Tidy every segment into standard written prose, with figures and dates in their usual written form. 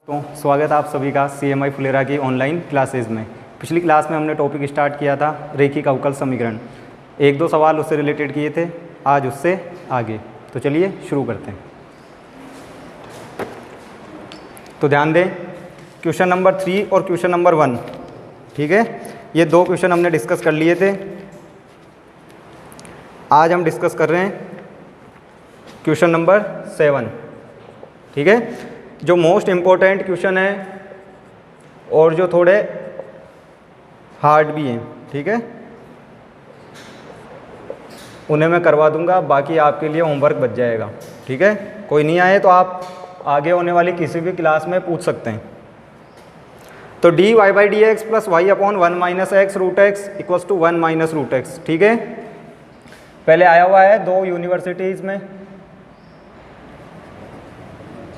तो स्वागत है आप सभी का CMI फुलेरा की ऑनलाइन क्लासेस में। पिछली क्लास में हमने टॉपिक स्टार्ट किया था रैखिक अवकल समीकरण। एक दो सवाल उससे रिलेटेड किए थे, आज उससे आगे। तो चलिए शुरू करते हैं। तो ध्यान दें, क्वेश्चन नंबर 3 और क्वेश्चन नंबर 1, ठीक है, ये दो क्वेश्चन हमने डिस्कस कर लिए थे। आज हम डिस्कस कर रहे हैं क्वेश्चन नंबर 7, ठीक है, जो मोस्ट इम्पोर्टेंट क्वेश्चन है और जो थोड़े हार्ड भी हैं, ठीक है, उन्हें मैं करवा दूंगा, बाकी आपके लिए होमवर्क बच जाएगा, ठीक है। कोई नहीं आए तो आप आगे होने वाली किसी भी क्लास में पूछ सकते हैं। तो dy by d x plus y upon 1 minus x root x equals to 1 minus root x, ठीक है। पहले आया हुआ है दो यूनिवर्सिटीज़ में,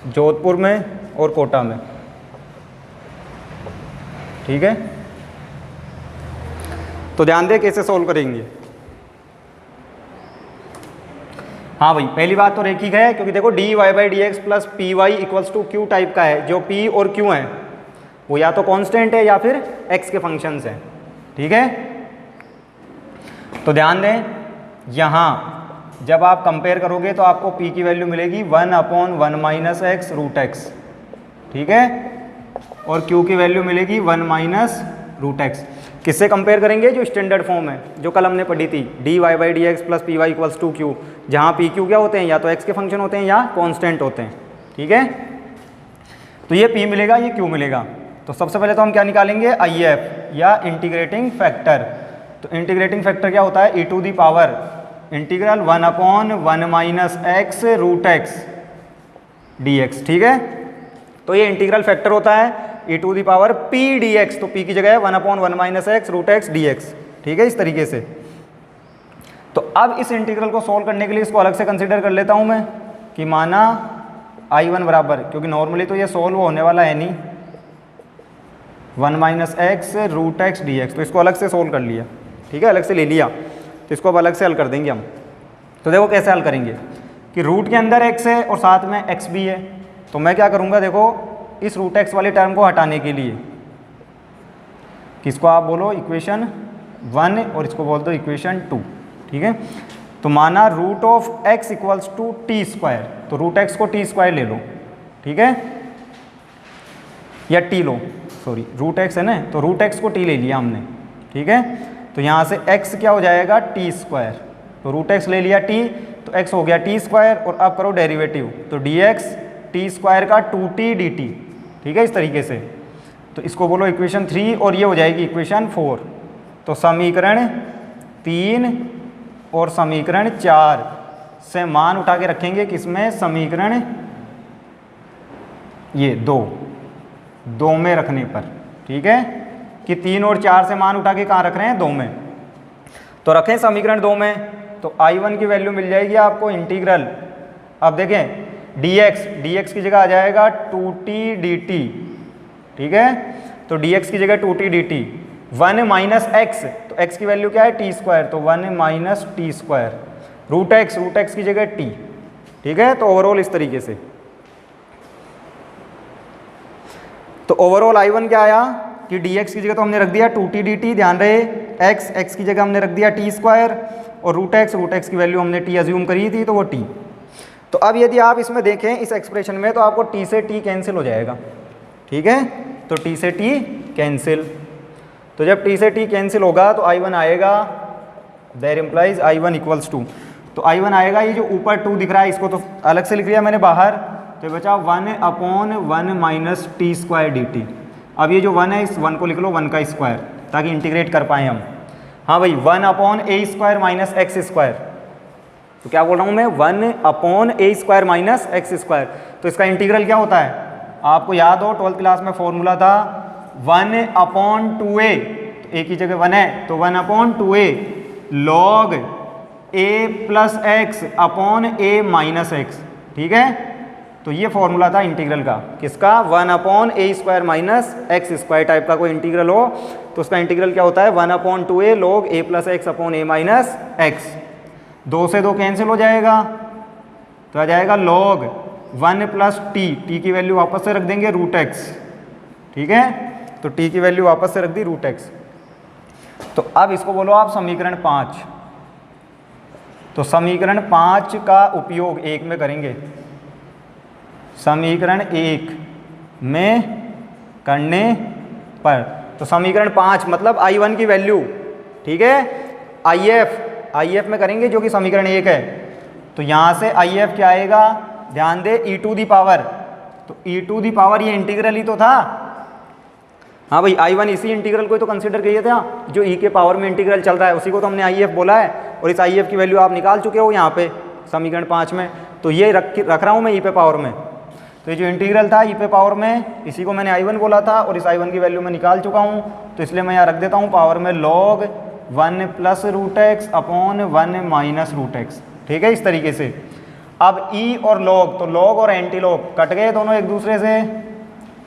जोधपुर में और कोटा में, ठीक है। तो ध्यान दें कैसे सॉल्व करेंगे। हाँ भाई, पहली बात तो रैखिक है, क्योंकि देखो dy by d x plus p y equals to q type का है। जो p और q है वो या तो कांस्टेंट है या फिर x के फंक्शंस हैं, ठीक है। तो ध्यान दें, यहाँ जब आप कंपेयर करोगे तो आपको p की वैल्यू मिलेगी 1 upon 1 minus x root x, ठीक है, और q की वैल्यू मिलेगी 1 माइनस रूट एक्स। किससे कंपेयर करेंगे? जो स्टैंडर्ड फॉर्म है, जो कल हमने पढ़ी थी, dy by d x plus p y equals to q, जहाँ p q क्या होते हैं, या तो x के फंक्शन होते हैं या कॉन्स्टेंट होते हैं, ठीक है। तो ये p मिलेगा, ये q मिलेगा। तो सबसे पहले तो हम क्या निकालेंगे? IF या इंटीग्रेटिंग फैक्टर। तो इंटीग्रेटिंग फैक्टर क्या होता है? e to the power integral 1 upon 1 minus x root x dx, ठीक है। तो ये इंटीग्रल फैक्टर होता है e to the power p dx। तो p की जगह है 1 upon 1 minus x root x dx, ठीक है, इस तरीके से। तो अब इस इंटीग्रल को सॉल्व करने के लिए इसको अलग से कंसिडर कर लेता हूँ मैं, कि माना I1 बराबर, क्योंकि नॉर्मली तो ये सॉल्व होने वाला है नहीं, 1 minus x root x dx। तो इसको अलग से सोल्व कर लिया, ठीक है, अलग से ले लिया। तो इसको अब अलग से हल कर देंगे हम। तो देखो कैसे हल करेंगे, कि रूट के अंदर x है और साथ में x भी है। तो मैं क्या करूँगा, देखो इस रूट x वाले टर्म को हटाने के लिए, किसको आप बोलो इक्वेशन 1 और इसको बोल दो इक्वेशन 2, ठीक है। तो माना root of x equals to t square, तो रूट x को टी स्क्वायर ले लो, ठीक है, या t लो, सॉरी रूट x है ना, तो रूट x को t ले लिया हमने, ठीक है। तो यहाँ से x क्या हो जाएगा? T square. तो रूट x ले लिया t, तो x हो गया टी स्क्वायर, और अब करो डेरिवेटिव, तो dx टी स्क्वायर का 2t dt, ठीक है, इस तरीके से। तो इसको बोलो इक्वेशन 3 और ये हो जाएगी इक्वेशन 4। तो समीकरण 3 और समीकरण 4 से मान उठा के रखेंगे किसमें? समीकरण ये 2 में रखने पर, ठीक है, कि 3 और 4 से मान उठा के कहाँ रख रहे हैं? 2 में। तो रखें समीकरण 2 में, तो I1 की वैल्यू मिल जाएगी आपको इंटीग्रल, अब देखें dx की जगह आ जाएगा 2t dt, ठीक है। तो dx की जगह 2t dt, 1 माइनस एक्स, तो x की वैल्यू क्या है? टी स्क्वायर, तो 1 minus t square, root x की जगह t, ठीक है। तो ओवरऑल इस तरीके से। तो ओवरऑल I1 क्या आया कि dx की जगह तो हमने रख दिया 2t dt, ध्यान रहे, x की जगह हमने रख दिया टी स्क्वायर, और रूट एक्स की वैल्यू हमने t अज्यूम करी थी, तो वो t। तो अब यदि आप इसमें देखें इस एक्सप्रेशन में, तो आपको t से t कैंसिल हो जाएगा, ठीक है। तो t से t कैंसिल, तो जब t से t कैंसिल होगा तो I1 आएगा, there implies I1 equals to, तो I1 आएगा, ये जो ऊपर 2 दिख रहा है इसको तो अलग से लिख लिया मैंने बाहर, तो बचा 1 upon 1 minus t square dt। अब ये जो 1 है, इस 1 को लिख लो 1 का स्क्वायर, ताकि इंटीग्रेट कर पाएँ हम। हाँ भाई, 1 upon A square minus x square, तो क्या बोल रहा हूँ मैं? 1 upon A square minus x square. तो इसका इंटीग्रल क्या होता है? आपको याद हो 12th क्लास में फॉर्मूला था 1 अपॉन 2a, तो a की जगह 1 है, तो 1 upon 2a log a plus x upon a minus x, ठीक है। तो ये फॉर्मूला था इंटीग्रल का, किसका? 1 upon A square minus x square type का कोई इंटीग्रल हो तो उसका इंटीग्रल क्या होता है? 1 upon 2a log a plus x upon a minus x. 2 से 2 कैंसिल हो जाएगा, तो आ जाएगा लॉग 1 प्लस टी की वैल्यू वापस से रख देंगे रूट एक्स, ठीक है। तो टी की वैल्यू वापस से रख दी रूट एक्स। तो अब इसको बोलो आप समीकरण 5। तो समीकरण 5 का उपयोग 1 में करेंगे, समीकरण 1 में करने पर, तो समीकरण 5 मतलब I1 की वैल्यू, ठीक है, IF में करेंगे जो कि समीकरण 1 है। तो यहाँ से IF क्या आएगा, ध्यान दे, e टू दी पावर, तो e टू दी पावर ये इंटीग्रल ही तो था। हाँ भाई, I1 इसी इंटीग्रल को तो कंसीडर किया था, जो e के पावर में इंटीग्रल चल रहा है उसी को तो हमने IF बोला है, और इस IF की वैल्यू आप निकाल चुके हो यहाँ पे समीकरण 5 में। तो ये रख रहा हूँ मैं e पे पावर में, तो ये जो इंटीग्रल था e पे पावर में, इसी को मैंने I1 बोला था, और इस I1 की वैल्यू मैं निकाल चुका हूँ। तो इसलिए मैं यहाँ रख देता हूँ पावर में log 1 plus root x upon 1 minus root x, ठीक है, इस तरीके से। अब e और log, तो log और एंटी log कट गए दोनों एक दूसरे से,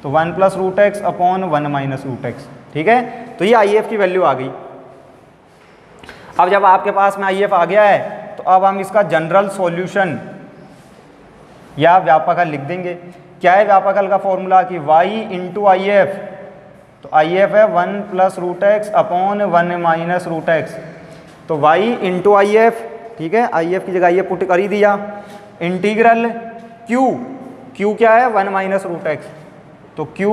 तो 1 plus root x upon 1 minus root x, ठीक है। तो ये IF की वैल्यू आ गई। अब जब आपके पास में IF आ गया है, तो अब हम इसका जनरल सॉल्यूशन या व्यापकल लिख देंगे। क्या है व्यापकल का फॉर्मूला कि y इंटू IF, तो IF है 1 plus root x upon 1 minus root x, तो y इंटू IF, ठीक है, IF की जगह ये पुट कर ही दिया, इंटीग्रल q क्या है 1 माइनस रूट एक्स, तो q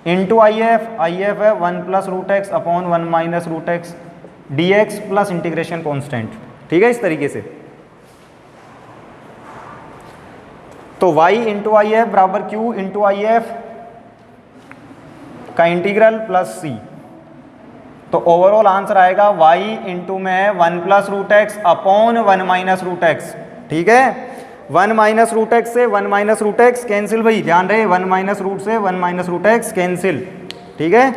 इंटू IF है 1 plus root x upon 1 minus root x dx plus integration constant, ठीक है, इस तरीके से। तो y इंटू IF बराबर q इंटू IF का इंटीग्रल प्लस c, तो ओवरऑल आंसर आएगा y इंटू में है 1 plus root x upon 1 minus root x, ठीक है। 1 माइनस रूट एक्स से 1 माइनस रूट एक्स कैंसिल, भाई ध्यान रहे, 1 माइनस रूट से 1 माइनस रूट एक्स कैंसिल, ठीक है।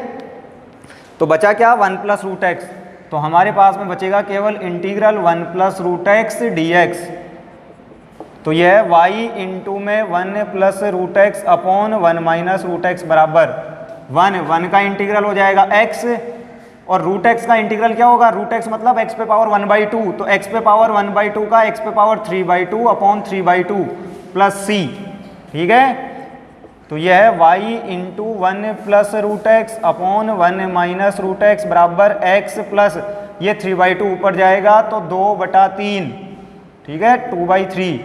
तो बचा क्या 1 प्लस रूट एक्स, तो हमारे पास में बचेगा केवल integral 1 plus root x dx, तो यह है y इंटू में 1 plus root x upon 1 minus root x बराबर 1 का इंटीग्रल हो जाएगा x, और रूट एक्स का इंटीग्रल क्या होगा, रूट एक्स मतलब x पे पावर 1/2, तो x पे पावर 1/2 का x पे पावर 3/2 अपॉन 3/2 प्लस c, ठीक है। तो यह है y into 1 plus root x upon 1 minus root x बराबर x प्लस ये 3/2 ऊपर जाएगा तो 2/3, ठीक है, 2/3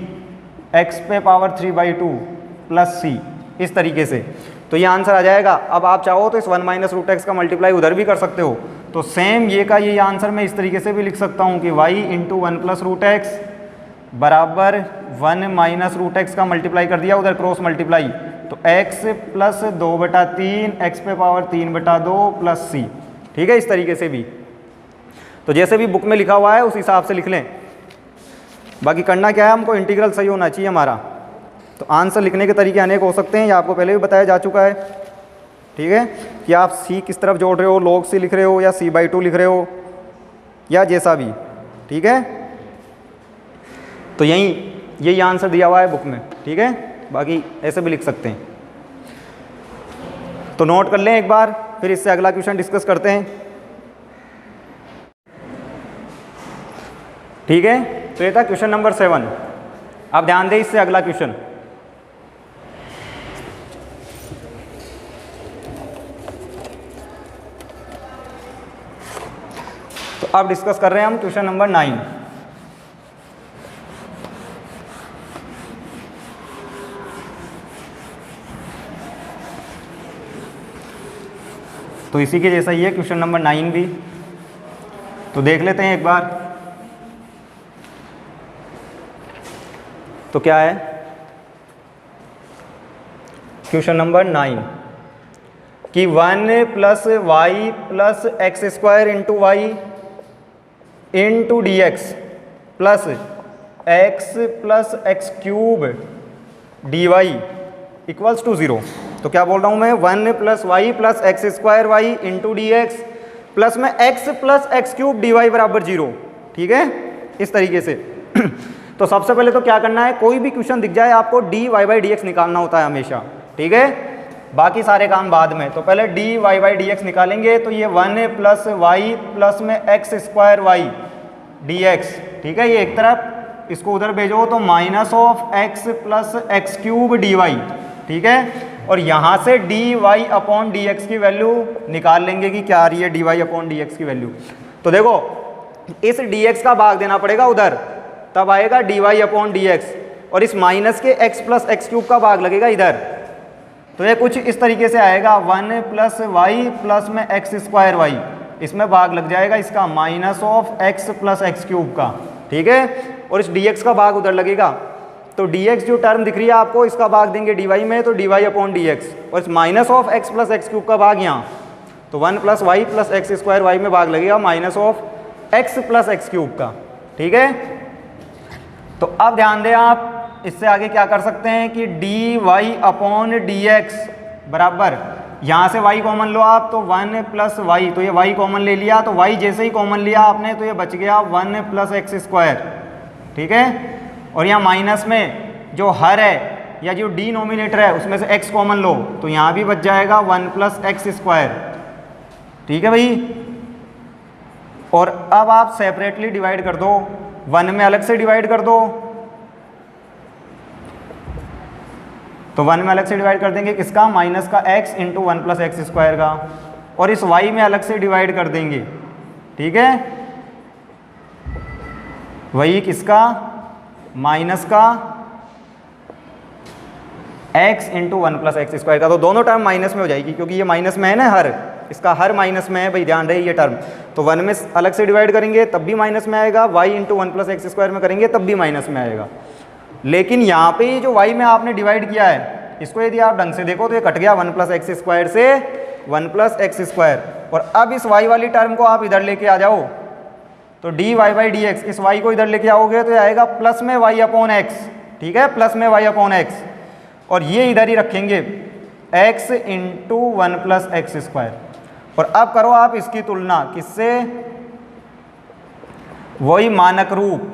x पे पावर 3/2 प्लस c, इस तरीके से। तो ये आंसर आ जाएगा। अब आप चाहो तो इस 1 माइनस रूट एक्स का मल्टीप्लाई उधर भी कर सकते हो, तो सेम ये का ये आंसर मैं इस तरीके से भी लिख सकता हूँ कि y into 1 plus root x बराबर 1 माइनस रूट एक्स का मल्टीप्लाई कर दिया उधर क्रॉस मल्टीप्लाई, तो x प्लस 2/3 x पे पावर 3/2 प्लस c, ठीक है, इस तरीके से भी। तो जैसे भी बुक में लिखा हुआ है उस हिसाब से लिख लें। बाकी करना क्या है, हमको इंटीग्रल सही होना चाहिए हमारा। तो आंसर लिखने के तरीके अनेक हो सकते हैं, ये आपको पहले भी बताया जा चुका है, ठीक है, कि आप c किस तरफ जोड़ रहे हो, log c लिख रहे हो या c/2 लिख रहे हो या जैसा भी, ठीक है। तो यही आंसर दिया हुआ है बुक में, ठीक है, बाकी ऐसे भी लिख सकते हैं। तो नोट कर लें एक बार, फिर इससे अगला क्वेश्चन डिस्कस करते हैं, ठीक है। तो ये था क्वेश्चन नंबर 7। अब ध्यान दें इससे अगला क्वेश्चन, तो अब डिस्कस कर रहे हैं हम क्वेश्चन नंबर 9। तो इसी के जैसा ही है क्वेश्चन नंबर 9 भी, तो देख लेते हैं एक बार। तो क्या है क्वेश्चन नंबर 9 कि 1 plus y plus x square into y into d x plus x plus x cube d y equals to 0। तो क्या बोल रहा हूँ मैं, 1 plus y plus x square y into d x plus में x plus x cube d y बराबर 0, ठीक है, इस तरीके से। तो सबसे पहले तो क्या करना है, कोई भी क्वेश्चन दिख जाए आपको d y by d x निकालना होता है हमेशा, ठीक है, बाकी सारे काम बाद में। तो पहले d y by d x निकालेंगे, तो ये 1 प्लस वाई प्लस में x square y d x, ठीक है, ये एक तरफ इसको उधर भेजो तो minus of x plus x cube d y, ठीक है। और यहाँ से d y upon d x की वैल्यू निकाल लेंगे कि क्या आ रही है d y upon d x की वैल्यू। तो देखो इस डी एक्स का भाग देना पड़ेगा उधर, तब आएगा d y upon d x, और इस माइनस के एक्स प्लस एक्स क्यूब का भाग लगेगा इधर। तो ये कुछ इस तरीके से आएगा 1 प्लस वाई प्लस में एक्स स्क्वायर वाई, इसमें भाग लग जाएगा इसका minus of x plus x cube का, ठीक है। और इस डी एक्स का भाग उधर लगेगा, तो डी एक्स जो टर्म दिख रही है आपको इसका भाग देंगे डी वाई में, तो d y upon d x, और इस minus of x plus x cube का भाग यहाँ, तो 1 plus y plus x square y में भाग लगेगा minus of x plus x cube का, ठीक है। तो अब ध्यान दें आप, इससे आगे क्या कर सकते हैं कि d y upon d x बराबर, यहाँ से y कॉमन लो आप तो 1 प्लस वाई, तो ये y कॉमन ले लिया, तो y जैसे ही कॉमन लिया आपने तो ये बच गया 1 प्लस एक्स स्क्वायर, ठीक है। और यहाँ माइनस में जो हर है या जो डिनोमिनेटर है उसमें से x कॉमन लो तो यहाँ भी बच जाएगा 1 प्लस एक्स स्क्वायर, ठीक है भाई। और अब आप सेपरेटली डिवाइड कर दो, 1 में अलग से डिवाइड कर दो, तो 1 में अलग से डिवाइड कर देंगे किसका, माइनस का x into 1 plus x square का, और इस y में अलग से डिवाइड कर देंगे, ठीक है। वही किसका, माइनस का x into 1 plus x square का, तो दोनों टर्म माइनस में हो जाएगी क्योंकि ये माइनस में है ना, हर इसका हर माइनस में है भाई, ध्यान रहे ये टर्म। तो 1 में अलग से डिवाइड करेंगे तब भी माइनस में आएगा, y into 1 plus x square में करेंगे तब भी माइनस में आएगा। लेकिन यहाँ पे जो y में आपने डिवाइड किया है इसको यदि आप ढंग से देखो तो ये कट गया 1 प्लस एक्स स्क्वायर से 1 प्लस एक्स स्क्वायर, और अब इस y वाली टर्म को आप इधर लेके आ जाओ तो d y by d x, इस y को इधर लेके आओगे तो ये आएगा प्लस में y अपॉन एक्स, ठीक है, प्लस में y अपॉन एक्स, और ये इधर ही रखेंगे x into 1 plus x square. और अब करो आप इसकी तुलना किससे, वही मानक रूप।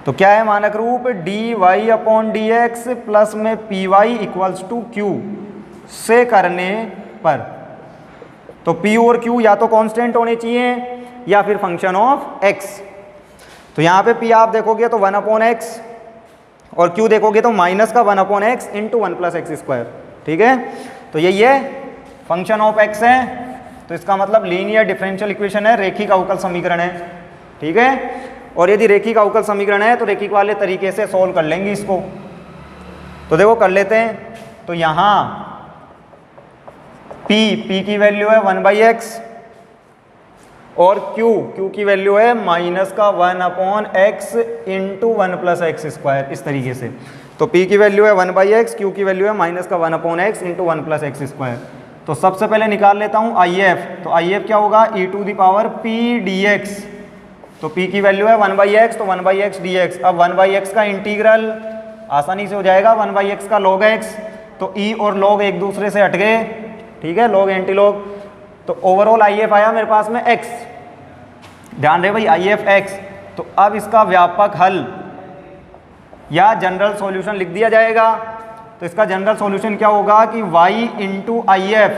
तो क्या है मानक रूप, d y upon d x plus में P y equals to Q से करने पर, तो p और q या तो कांस्टेंट होने चाहिए या फिर फंक्शन ऑफ x। तो यहाँ पे p आप देखोगे तो 1 अपॉन एक्स, और q देखोगे तो माइनस का 1 upon x into 1 plus x square, ठीक है। तो ये फंक्शन ऑफ x है, तो इसका मतलब लीनियर डिफरेंशियल इक्वेशन है, रेखिक अवकल समीकरण है, ठीक है। और यदि रेखिक अवकल समीकरण है तो रेखिक वाले तरीके से सोल्व कर लेंगे इसको। तो देखो कर लेते हैं, तो यहाँ p की वैल्यू है 1/x और q की वैल्यू है माइनस का 1 upon x into 1 plus x square, इस तरीके से। तो p की वैल्यू है 1/x, q की वैल्यू है माइनस का 1 upon x into 1 plus x square. तो सबसे पहले निकाल लेता हूँ IF, तो IF क्या होगा, e to the power p dx। तो p की वैल्यू है 1/x, तो 1/x dx। अब 1/x का इंटीग्रल आसानी से हो जाएगा, 1/x का log x, तो e और log एक दूसरे से हट गए, ठीक है, log एंटी log। तो ओवरऑल IF आया मेरे पास में x, ध्यान रहे भाई IF x। तो अब इसका व्यापक हल या जनरल सॉल्यूशन लिख दिया जाएगा। तो इसका जनरल सॉल्यूशन क्या होगा कि y इंटू IF,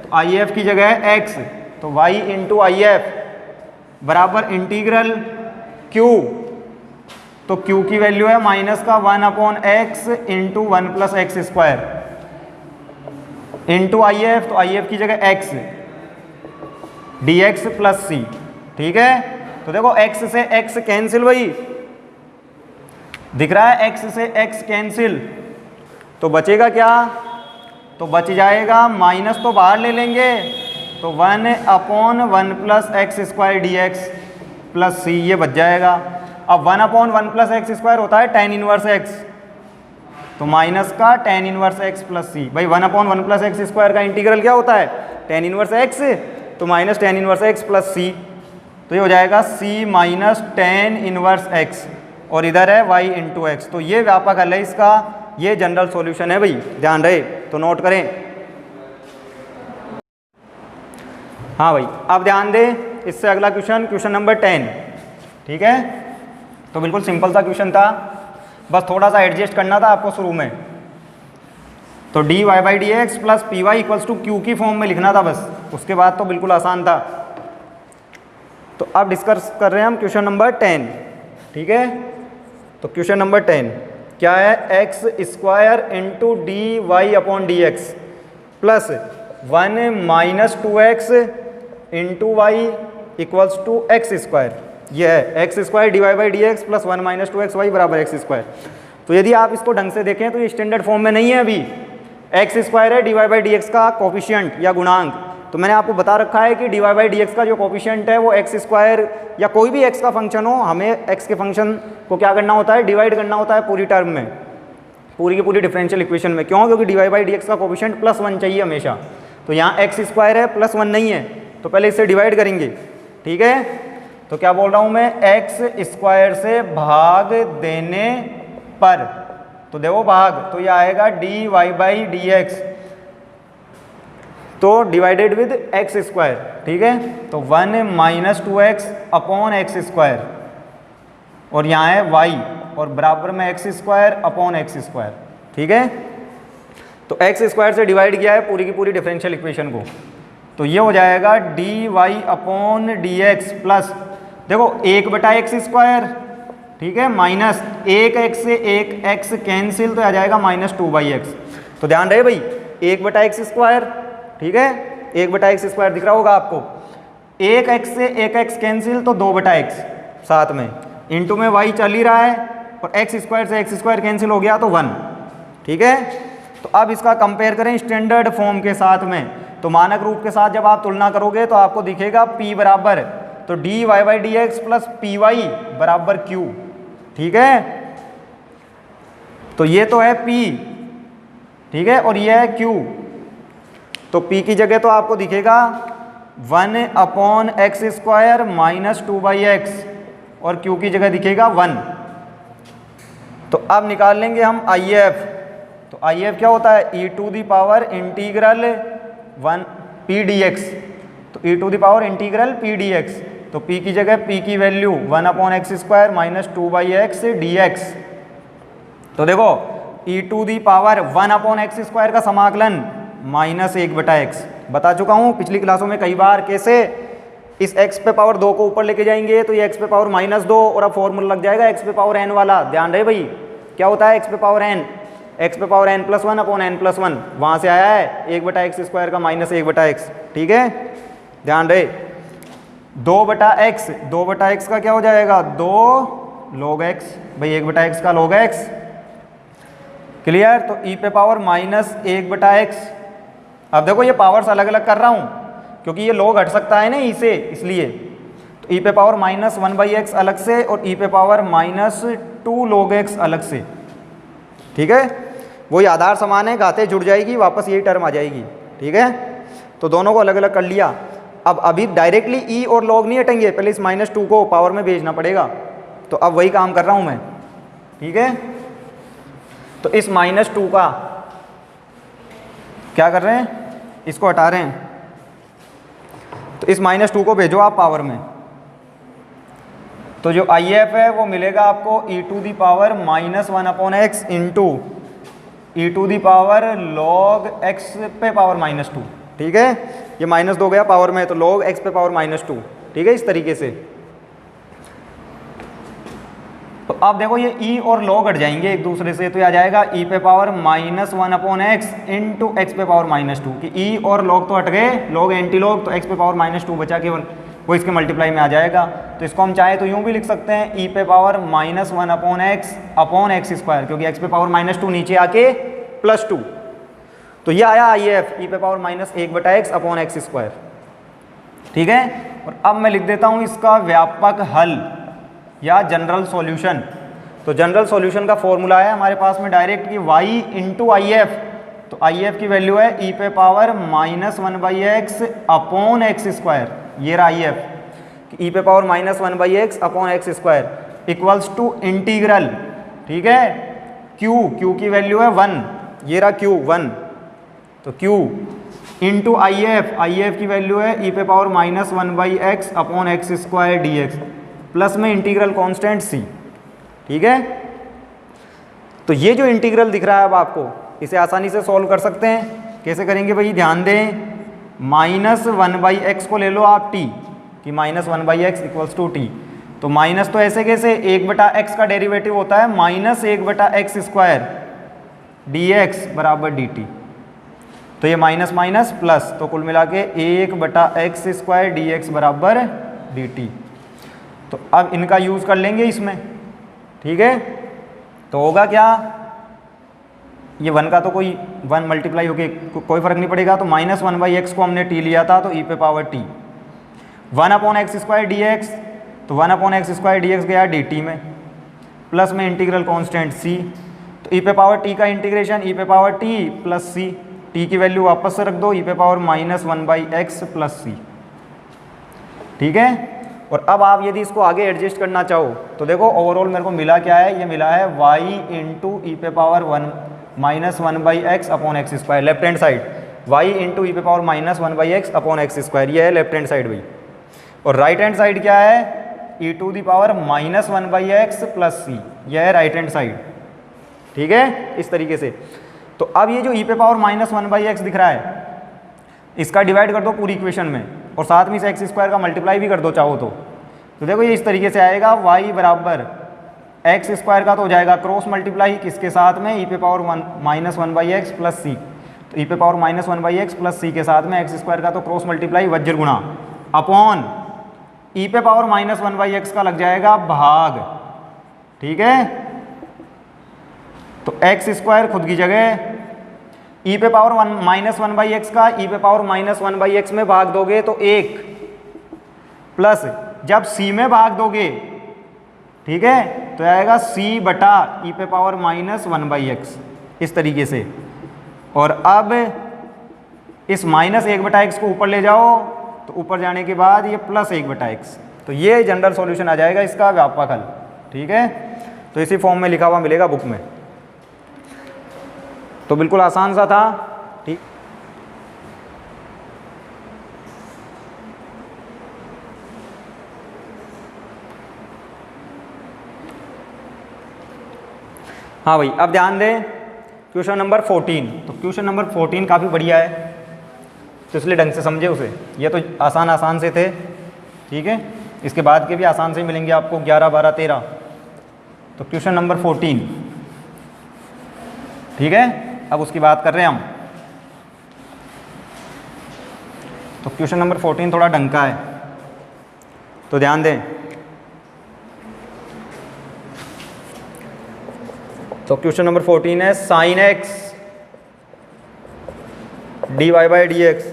तो IF की जगह है x, तो y इंटू IF बराबर इंटीग्रल q, तो q की वैल्यू है माइनस का 1 upon x into 1 plus x square into IF, तो IF की जगह x dx प्लस c, ठीक है। तो देखो x से x कैंसिल, वही दिख रहा है x से x कैंसिल, तो बचेगा क्या, तो बच जाएगा माइनस तो बाहर ले लेंगे, तो 1 upon 1 plus x square d x plus c, ये बच जाएगा। अब 1 अपॉन 1 प्लस एक्स स्क्वायर होता है tan इनवर्स x, तो माइनस का tan inverse x plus c. भाई 1 अपॉन 1 प्लस एक्स स्क्वायर का इंटीग्रल क्या होता है, tan इनवर्स x, तो minus tan inverse x plus c, तो ये हो जाएगा c minus tan inverse x, और इधर है y इंटू एक्स। तो ये व्यापक हल है इसका, ये जनरल सॉल्यूशन है भाई, ध्यान रहे, तो नोट करें। हाँ भाई, अब ध्यान दें, इससे अगला क्वेश्चन नंबर 10, ठीक है। तो बिल्कुल सिंपल सा क्वेश्चन था, बस थोड़ा सा एडजस्ट करना था आपको शुरू में। तो d y by d x plus p y equals to q की फॉर्म में लिखना था बस, उसके बाद तो बिल्कुल आसान था। तो अब डिस्कस कर रहे हैं हम क्वेश्चन नंबर 10। ठीक है। तो क्वेश्चन नंबर 10 क्या है, x square into d y upon d x plus 1 minus 2x into y equals to x square. ये है x square d y by d x plus 1 minus 2x y बराबर x square. तो यदि आप इसको ढंग से देखें तो ये स्टैंडर्ड फॉर्म में नहीं है अभी। एक्स स्क्वायर है d y by d x का कोफिशिएंट या गुणांक। तो मैंने आपको बता रखा है कि d y by d x का जो कोफिशिएंट है वो एक्स स्क्वायर या कोई भी एक्स का फंक्शन हो, हमें एक्स के फंक्शन को क्या करना होता है, डिवाइड करना होता है पूरी टर्म में, पूरी की पूरी डिफरेंशियल इक्वेशन में। क्यों? क्योंकि d y by d x का कोफिशिएंट +1 चाहिए हमेशा। तो यहाँ एक्स स्क्वायर है +1 नहीं है, तो पहले इससे डिवाइड करेंगे। ठीक है, तो क्या बोल रहा हूँ मैं, एक्स स्क्वायर से भाग देने पर, तो देखो भाग, तो ये आएगा d y by d x, तो डिवाइडेड विद एक्स स्क्वायर। ठीक है, तो 1 minus 2x upon x square, और यहाँ है y और बराबर में x square upon x square. ठीक है, तो एक्स स्क्वायर से डिवाइड किया है पूरी की पूरी डिफरेंशियल इक्वेशन को, तो ये हो जाएगा d y upon d x plus, देखो 1/x स्क्वायर, ठीक है, माइनस 1x से 1x कैंसिल, तो आ जाएगा -2/x। तो ध्यान रहे भाई, 1/x स्क्वायर, ठीक है, 1/x स्क्वायर दिख रहा होगा आपको, 1x से 1x कैंसिल, तो 2/x साथ में, इंटू में y चल ही रहा है, और x स्क्वायर से x स्क्वायर कैंसिल हो गया तो 1। ठीक है, तो अब इसका कंपेयर करें स्टैंडर्ड फॉर्म के साथ में, तो मानक रूप के साथ जब आप तुलना करोगे तो आपको दिखेगा p बराबर, तो d y by d x plus p y बराबर q। ठीक है, तो ये तो है p, ठीक है, और ये है q, तो p की जगह तो आपको दिखेगा 1 upon x square minus 2/x, और q की जगह दिखेगा 1। तो अब निकाल लेंगे हम IF, तो IF क्या होता है, e to the power integral 1 p dx, तो e to the power integral p dx, तो p की जगह p की value 1 upon x square minus 2/x dx। तो देखो e to the power 1 upon x square का समाकलन -1/x, बता चुका हूँ पिछली क्लासों में कई बार, कैसे इस x पे पावर 2 को ऊपर लेके जाएंगे तो ये x पे पावर -2, और अब फॉर्मूला लग जाएगा x पे पावर n वाला। ध्यान रहे भाई, क्या होता है x पे पावर n, x पे पावर n+1 अपॉन n+1, वहाँ से आया है 1/x स्क्वायर का -1/x। ठीक है, ध्यान रहे, 2/x का क्या हो जाएगा, 2 log x, भाई 1/x का log x, क्लियर। तो e पे पावर -1/x, अब देखो ये पावर्स अलग अलग कर रहा हूँ क्योंकि ये log हट सकता है ना e से, इसलिए तो e पे पावर -1/x अलग से, और e पे पावर -2 log x अलग से। ठीक है, वही आधार समान है, घाते जुड़ जाएगी, वापस यही टर्म आ जाएगी। ठीक है, तो दोनों को अलग अलग कर लिया। अब अभी डायरेक्टली e और log नहीं हटेंगे, पहले इस -2 को पावर में भेजना पड़ेगा, तो अब वही काम कर रहा हूँ मैं। ठीक है, तो इस -2 का क्या कर रहे हैं, इसको हटा रहे हैं, तो इस -2 को भेजो आप पावर में, तो जो IF है वो मिलेगा आपको e to the power -1/x into e to the power log x पे पावर -2। ठीक है, ये -2 गया पावर में, तो log x पे पावर -2। ठीक है, इस तरीके से। तो अब देखो ये e और log हट जाएंगे एक दूसरे से, तो ये आ जाएगा e पे पावर -1/x इंटू x पे पावर -2, कि e और log तो हट गए, log एंटी log, तो x पे पावर -2 बचा केवल, वो इसके मल्टीप्लाई में आ जाएगा। तो इसको हम चाहे तो यूँ भी लिख सकते हैं, e पे power -1/x upon x square, क्योंकि x पे पावर -2 नीचे आके +2, तो ये आया IF, e पे power -1/x upon x square. ठीक है, और अब मैं लिख देता हूँ इसका व्यापक हल या जनरल सॉल्यूशन। तो जनरल सॉल्यूशन का फॉर्मूला है हमारे पास में डायरेक्ट कि y इंटू IF, तो IF की वैल्यू है e पे power -1/x upon x square, ये रहा IF, कि e पे power -1/x upon x square equals to integral, ठीक है, q की वैल्यू है 1, ये रहा q 1, तो q इंटू IF की वैल्यू है e पे power -1/x upon x square dx, plus में इंटीग्रल कांस्टेंट c। ठीक है, तो ये जो इंटीग्रल दिख रहा है अब आपको, इसे आसानी से सॉल्व कर सकते हैं। कैसे करेंगे भाई, ध्यान दें, -1/x को ले लो आप t, कि -1/x इक्वल्स टू t, तो माइनस तो ऐसे कैसे, 1/x का डेरिवेटिव होता है -1/x² dx बराबर dt। तो ये माइनस माइनस प्लस, तो कुल मिला के 1/x² dx बराबर dt। तो अब इनका यूज़ कर लेंगे इसमें, ठीक है। तो होगा क्या, ये 1 का तो कोई 1 मल्टीप्लाई होके कोई फ़र्क नहीं पड़ेगा, तो -1/x को हमने t लिया था तो e पे पावर t, 1/x² dx, तो 1/x² dx गया dt में, प्लस में इंटीग्रल कांस्टेंट c, तो e पे पावर t का इंटीग्रेशन e पे power t plus c, t की वैल्यू वापस से रख दो, e पे पावर -1/x प्लस c, ठीक है। और अब आप यदि इसको आगे एडजस्ट करना चाहो तो देखो ओवरऑल मेरे को मिला क्या है, ये मिला है y इंटू ई पे power -1/x upon x², left hand side y into e पे पावर -1/x अपॉन x², ये है लेफ्ट हैंड साइड भाई। और राइट हैंड साइड क्या है, e to the power -1/x plus c, यह है राइट हैंड साइड, ठीक है, इस तरीके से। तो अब ये जो e पे पावर -1/x दिख रहा है, इसका डिवाइड कर दो पूरी इक्वेशन में, और साथ में इस x² का मल्टीप्लाई भी कर दो चाहो तो देखो ये इस तरीके से आएगा, y बराबर x² का तो हो जाएगा क्रॉस मल्टीप्लाई किसके साथ में, e पे पावर -1/x प्लस c, तो e पे पावर -1/x प्लस c के साथ में x² का तो क्रॉस मल्टीप्लाई वज्र गुणा अपॉन e पे पावर -1/x का लग जाएगा भाग, ठीक है। तो x² खुद की जगह, e पे पावर -1/x का e पे पावर -1/x में भाग दोगे तो 1, प्लस जब c में भाग दोगे, ठीक है, तो आएगा c बटा e पे पावर -1/x, इस तरीके से। और अब इस -1/x को ऊपर ले जाओ, तो ऊपर जाने के बाद ये +1/x, तो ये जनरल सॉल्यूशन आ जाएगा इसका व्यापक हल, ठीक है। तो इसी फॉर्म में लिखा हुआ मिलेगा बुक में, तो बिल्कुल आसान सा था, ठीक। हाँ भाई, अब ध्यान दें क्वेश्चन नंबर 14। तो क्वेश्चन नंबर 14 काफ़ी बढ़िया है, तो इसलिए ढंग से समझे उसे, ये तो आसान से थे, ठीक है। इसके बाद के भी आसान से मिलेंगे आपको 11, 12, 13। तो क्वेश्चन नंबर 14, ठीक है, अब उसकी बात कर रहे हैं हम। तो क्वेश्चन नंबर 14 थोड़ा ढंग का है, तो ध्यान दें। तो क्वेश्चन नंबर 14 है sin x dy/dx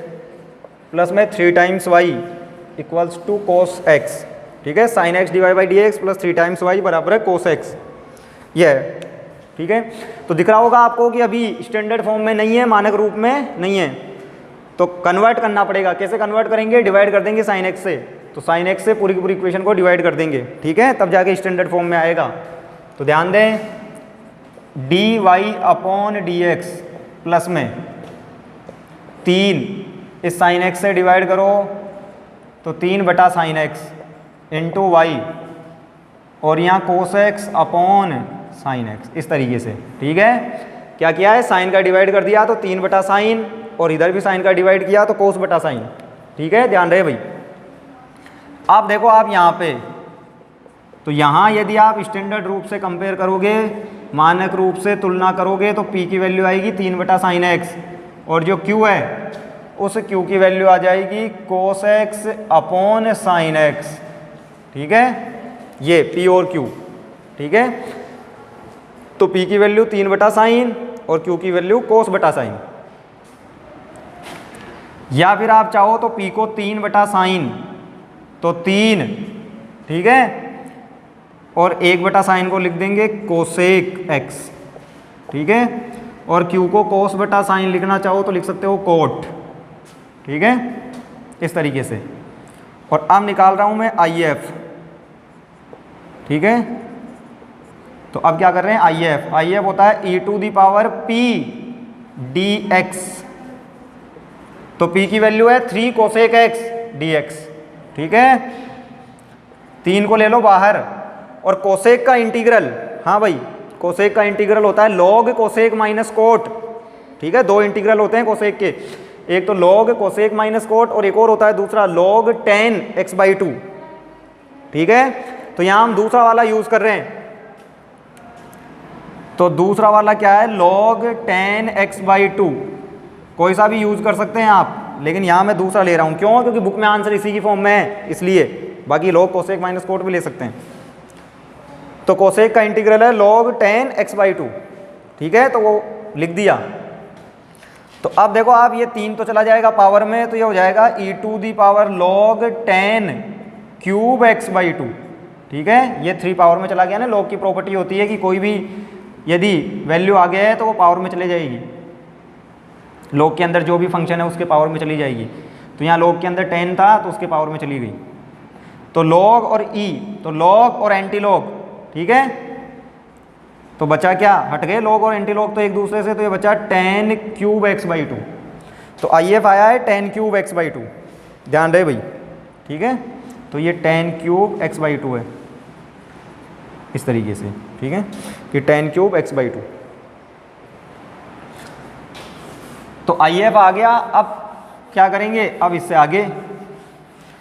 प्लस में 3 times y equals to cos x, ठीक है। sin x dy/dx plus 3 times y बराबर है cos x, ये है, ठीक है। तो दिख रहा होगा आपको कि अभी स्टैंडर्ड फॉर्म में नहीं है, मानक रूप में नहीं है, तो कन्वर्ट करना पड़ेगा। कैसे कन्वर्ट करेंगे, डिवाइड कर देंगे sin x से, तो sin x से पूरी की पूरी इक्वेशन को डिवाइड कर देंगे, ठीक है, तब जाके स्टैंडर्ड फॉर्म में आएगा। तो ध्यान दें, dy/dx प्लस में 3 इस sin x से डिवाइड करो, तो 3/sin x इंटू वाई, और यहाँ cos x upon sin x, इस तरीके से, ठीक है। क्या किया है, साइन का डिवाइड कर दिया तो 3/sin, और इधर भी साइन का डिवाइड किया तो cos/sin, ठीक है, ध्यान रहे भाई। अब देखो आप यहाँ पे, तो यहाँ यदि आप स्टैंडर्ड रूप से कंपेयर करोगे, मानक रूप से तुलना करोगे, तो p की वैल्यू आएगी 3/sin x, और जो q है उस q की वैल्यू आ जाएगी cos x upon sin x, ठीक है, ये p और q, ठीक है। तो p की वैल्यू 3/sin और q की वैल्यू cos/sin, या फिर आप चाहो तो p को 3/sin तो 3, ठीक है, और 1/sin को लिख देंगे कोसेक x, ठीक है, और q को cos/sin लिखना चाहो तो लिख सकते हो कोट, ठीक है, इस तरीके से। और अब निकाल रहा हूं मैं IF, ठीक है। तो अब क्या कर रहे हैं, IF होता है e to the power p dx, तो p की वैल्यू है 3 कोसेक x dx, ठीक है। 3 को ले लो बाहर, और कोसेक का इंटीग्रल, हाँ भाई, कोसेक का इंटीग्रल होता है लॉग कोसेक माइनस कोट, ठीक है। 2 इंटीग्रल होते हैं कोसेक के, एक तो लॉग कोसेक माइनस कोट, और एक और होता है दूसरा लॉग tan x/2, ठीक है। तो यहाँ हम दूसरा वाला यूज़ कर रहे हैं। तो दूसरा वाला क्या है, log tan x/2। कोई सा भी यूज़ कर सकते हैं आप, लेकिन यहाँ मैं दूसरा ले रहा हूँ। क्यों? क्योंकि बुक में आंसर इसी की फॉर्म में है, इसलिए। बाकी log कोसेक माइनस कोट भी ले सकते हैं। तो कोसेक का इंटीग्रल है log tan x/2, ठीक है, तो वो लिख दिया। तो अब देखो आप, ये 3 तो चला जाएगा पावर में, तो ये हो जाएगा e⁻ log tan cube x/2, ठीक है। ये 3 पावर में चला गया ना। log की प्रॉपर्टी होती है कि कोई भी यदि वैल्यू आ गया है तो वो पावर में चले जाएगी। log के अंदर जो भी फंक्शन है उसके पावर में चली जाएगी। तो यहाँ log के अंदर 10 था तो उसके पावर में चली गई। तो log और e, तो log और एंटी log, ठीक है। तो बचा क्या, हट गए log और एंटी log तो एक दूसरे से, तो ये बचा tan क्यूब x/2। तो IF आया है tan क्यूब x/2, ध्यान रहे भाई, ठीक है। तो ये tan क्यूब x/2 है इस तरीके से, ठीक है, कि tan क्यूब x/2। तो IF आ गया। अब क्या करेंगे, अब इससे आगे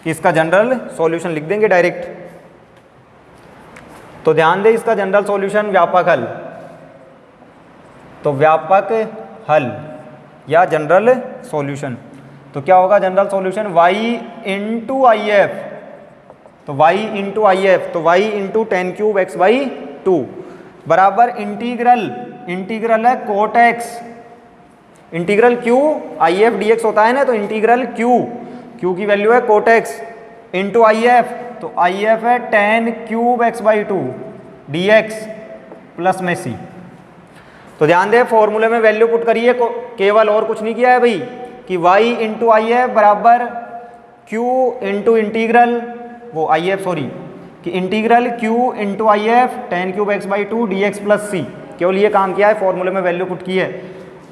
कि इसका जनरल सॉल्यूशन लिख देंगे डायरेक्ट। तो ध्यान दें, इसका जनरल सॉल्यूशन व्यापक हल। तो व्यापक हल या जनरल सॉल्यूशन, तो क्या होगा general solution, y into IF। तो y इंटू IF, तो y into tan cube x/2 बराबर इंटीग्रल है कोट x, इंटीग्रल q, IF dx होता है ना, तो इंटीग्रल q की वैल्यू है कोट x इंटू IF, तो IF है tan cube x/2 dx plus में c। तो ध्यान दें, फॉर्मूले में वैल्यू पुट करिए, केवल, और कुछ नहीं किया है भाई, कि y इंटू IF बराबर q इंटू इंटीग्रल, वो IF सॉरी, कि integral q into IF tan cube x/2 dx plus c। केवल ये काम किया है, फॉर्मूले में वैल्यू पुट की है।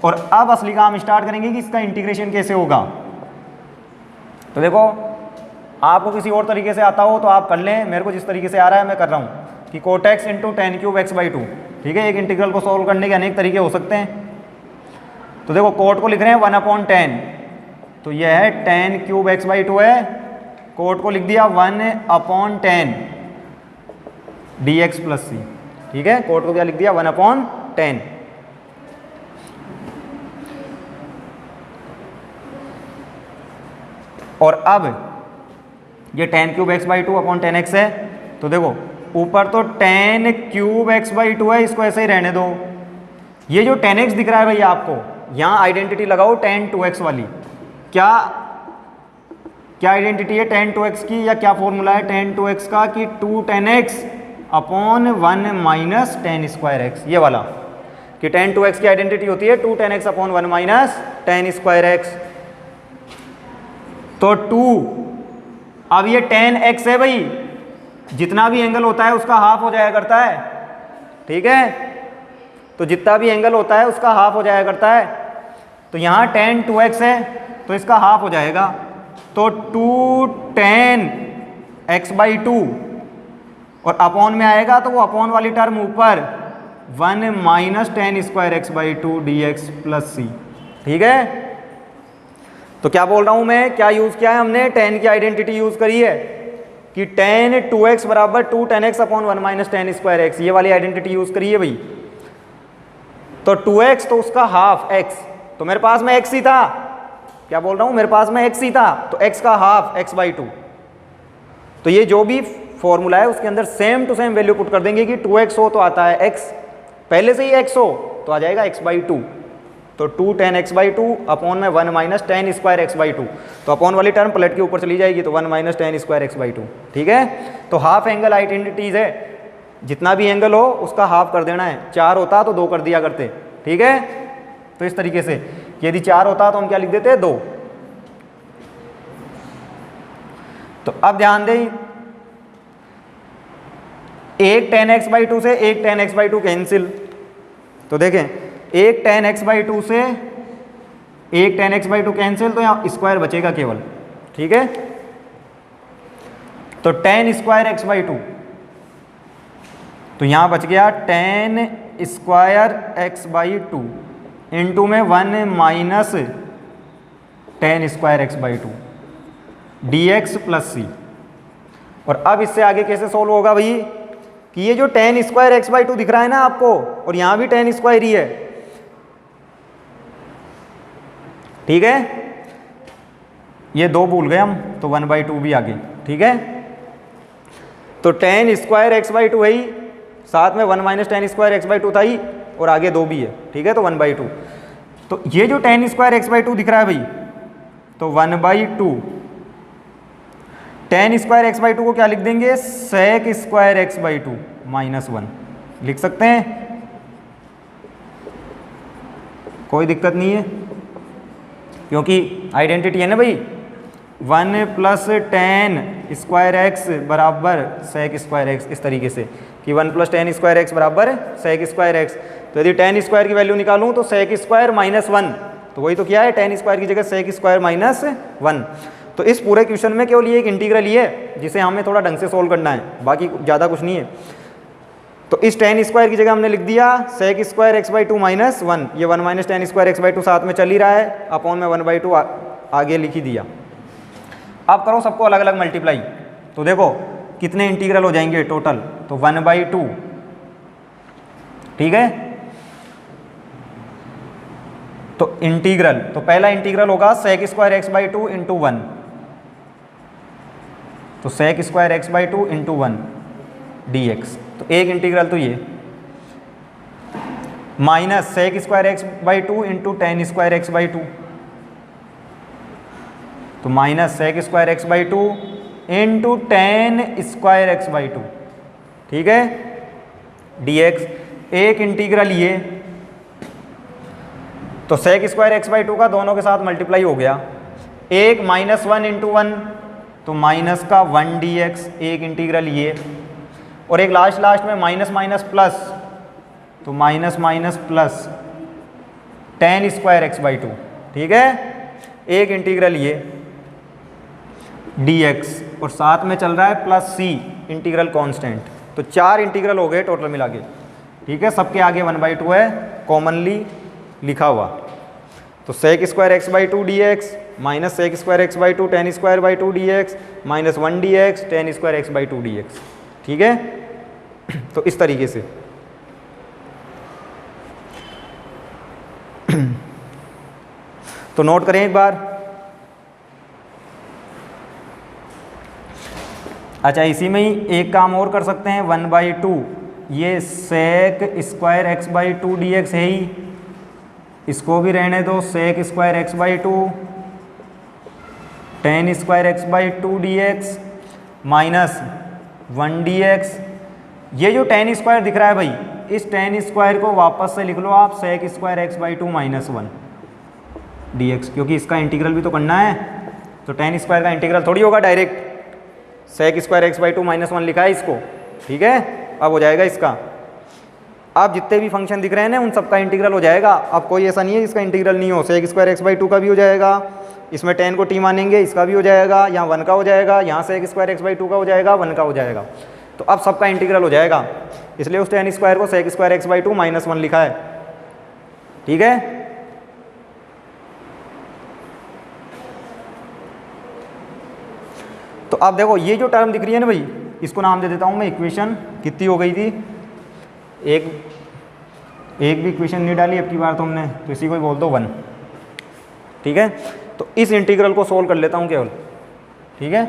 और अब असली काम स्टार्ट करेंगे कि इसका इंटीग्रेशन कैसे होगा। तो देखो, आपको किसी और तरीके से आता हो तो आप कर लें, मेरे को जिस तरीके से आ रहा है मैं कर रहा हूँ, कि cot x into tan cube x/2, ठीक है। एक इंटीग्रल को सॉल्व करने के अनेक तरीके हो सकते हैं। तो देखो, कोट को लिख रहे हैं 1/10, तो यह है tan क्यूब x/2 है, कोट को लिख दिया 1/10 dx प्लस c, ठीक है। कोट को क्या लिख दिया, 1/10। और अब ये tan cube x/2 upon tan x है। तो देखो, ऊपर तो tan क्यूब x/2 है, इसको ऐसे ही रहने दो। ये जो tan x दिख रहा है भैया आपको, यहाँ आइडेंटिटी लगाओ tan 2x वाली। क्या आइडेंटिटी है tan 2x की, या क्या फॉर्मूला है tan 2x का, कि 2 tan x upon 1 minus tan square x, ये वाला, कि tan 2x की आइडेंटिटी होती है 2 tan x upon 1 minus tan square x। तो 2, अब ये tan x है भाई, जितना भी एंगल होता है उसका हाफ हो जाया करता है, ठीक है। तो जितना भी एंगल होता है उसका हाफ हो जाया करता है। तो यहाँ tan 2x है तो इसका हाफ हो जाएगा, तो 2 tan x/2, और अपॉन में आएगा तो वो अपॉन वाली टर्म ऊपर 1 minus tan square x/2 dx plus c, ठीक है। तो क्या बोल रहा हूँ मैं, क्या यूज़ किया है हमने, tan की आइडेंटिटी यूज़ करी है, कि tan 2x बराबर 2 tan x upon 1 minus tan square x, ये वाली आइडेंटिटी यूज़ करी है भाई। तो 2x तो उसका हाफ x, तो मेरे पास में x ही था, क्या बोल रहा हूँ, मेरे पास में x ही था, तो x का हाफ x/2। तो ये जो भी फॉर्मूला है उसके अंदर same to same value put कर देंगे, कि 2x हो तो आता है x, पहले से ही x हो तो आ जाएगा x/2। तो 2 tan x/2 अपॉन में 1 माइनस tan स्क्वायर x/2, तो अपॉन वाली टर्म पलट के ऊपर चली जाएगी, तो 1 माइनस tan स्क्वायर x/2, ठीक है। तो हाफ एंगल आइडेंटिटीज है, जितना भी एंगल हो उसका हाफ कर देना है। 4 होता तो 2 कर दिया करते, ठीक है। तो इस तरीके से, यदि 4 होता तो हम क्या लिख देते, 2। तो अब ध्यान दें, एक tan x/2 से एक tan x/2 कैंसिल, तो देखें, एक tan x/2 से एक tan x/2 कैंसिल, तो यहाँ स्क्वायर बचेगा केवल, ठीक है। तो tan स्क्वायर x/2, तो यहाँ बच गया tan स्क्वायर x/2 इंटू में 1 minus tan square x/2 dx plus c। और अब इससे आगे कैसे सोल्व होगा भाई कि ये जो tan square x by to दिख रहा है ना आपको, और यहाँ भी tan स्क्वायर ही है, ठीक है, ये दो भूल गए हम तो 1/2 भी आ गई, ठीक है। तो tan square x by to है ही, साथ में 1 minus tan square x by to था ही, और आगे 2 भी है, ठीक है, तो 1/2। तो ये जो tan square x by to दिख रहा है भाई, तो 1/2 tan square x by two को क्या लिख देंगे, sec square x by to -1 लिख सकते हैं, कोई दिक्कत नहीं है, क्योंकि आइडेंटिटी है ना भाई, 1 प्लस tan स्क्वायर एक्स बराबर sec स्क्वायर एक्स, इस तरीके से कि 1 प्लस tan स्क्वायर एक्स बराबर sec स्क्वायर एक्स। तो यदि tan स्क्वायर की वैल्यू निकालूं तो sec स्क्वायर -1, तो वही तो क्या है, tan स्क्वायर की जगह sec स्क्वायर -1। तो इस पूरे क्वेश्चन में केवल ये एक इंटीग्रल ही है जिसे हमें थोड़ा ढंग से सोल्व करना है, बाकी ज़्यादा कुछ नहीं है। तो इस tan स्क्वायर की जगह हमने लिख दिया sec square x by to -1, ये 1 minus tan square x by to साथ में चल ही रहा है, अपॉन में 1/2 आगे लिख ही दिया। अब करो सबको अलग अलग मल्टीप्लाई, तो देखो कितने इंटीग्रल हो जाएंगे टोटल, तो 1/2, ठीक है। तो इंटीग्रल, तो पहला इंटीग्रल होगा sec square x by two into 1, तो sec square x by two into 1 dx, तो एक इंटीग्रल तो ये, minus sec square x by two into tan square x by two, तो minus sec square x by two into tan square x by two, ठीक है, dx। एक इंटीग्रल ये, तो sec square x by two का दोनों के साथ मल्टीप्लाई हो गया, एक -1 इंटू 1, तो माइनस का 1 dx, एक इंटीग्रल ये, और एक लास्ट में माइनस माइनस प्लस, तो minus minus plus tan square x by two, ठीक है, एक इंटीग्रल ये dx, और साथ में चल रहा है प्लस c इंटीग्रल कांस्टेंट। तो 4 इंटीग्रल हो गए टोटल मिला के, ठीक है, सबके आगे 1/2 है कॉमनली लिखा हुआ। तो sec square x by to dx minus sec square x by to tan square by two dx minus 1 dx tan square x by to dx, ठीक है। तो इस तरीके से तो नोट करें एक बार। अच्छा, इसी में ही एक काम और कर सकते हैं, 1/2 ये sec square x by to dx है ही, इसको भी रहने दो, sec square x by to tan square x by to dx minus 1 dx। ये जो tan स्क्वायर दिख रहा है भाई, इस tan स्क्वायर को वापस से लिख लो आप sec square x by to -1 dx, क्योंकि इसका इंटीग्रल भी तो करना है, तो tan स्क्वायर का इंटीग्रल थोड़ी होगा direct, sec square x by to -1 लिखा है इसको, ठीक है। अब हो जाएगा इसका, अब जितने भी फंक्शन दिख रहे हैं ना उन सबका इंटीग्रल हो जाएगा। अब कोई ऐसा नहीं है जिसका इंटीग्रल नहीं हो, sec square x by two का भी हो जाएगा, इसमें tan को t मानेंगे, इसका भी हो जाएगा, यहाँ 1 का हो जाएगा, यहाँ sec square x by two का हो जाएगा, 1 का हो जाएगा, तो अब सबका इंटीग्रल हो जाएगा। इसलिए उस tan स्क्वायर को sec square x by to -1 लिखा है, ठीक है। तो अब देखो ये जो टर्म दिख रही है ना भाई, इसको नाम दे देता हूँ मैं इक्वेशन, कितनी हो गई थी, एक भी इक्वेशन नहीं डाली अब की बार तुमने, तो इसी को ही बोल दो 1, ठीक है। तो इस इंटीग्रल को सोल्व कर लेता हूँ केवल, ठीक है,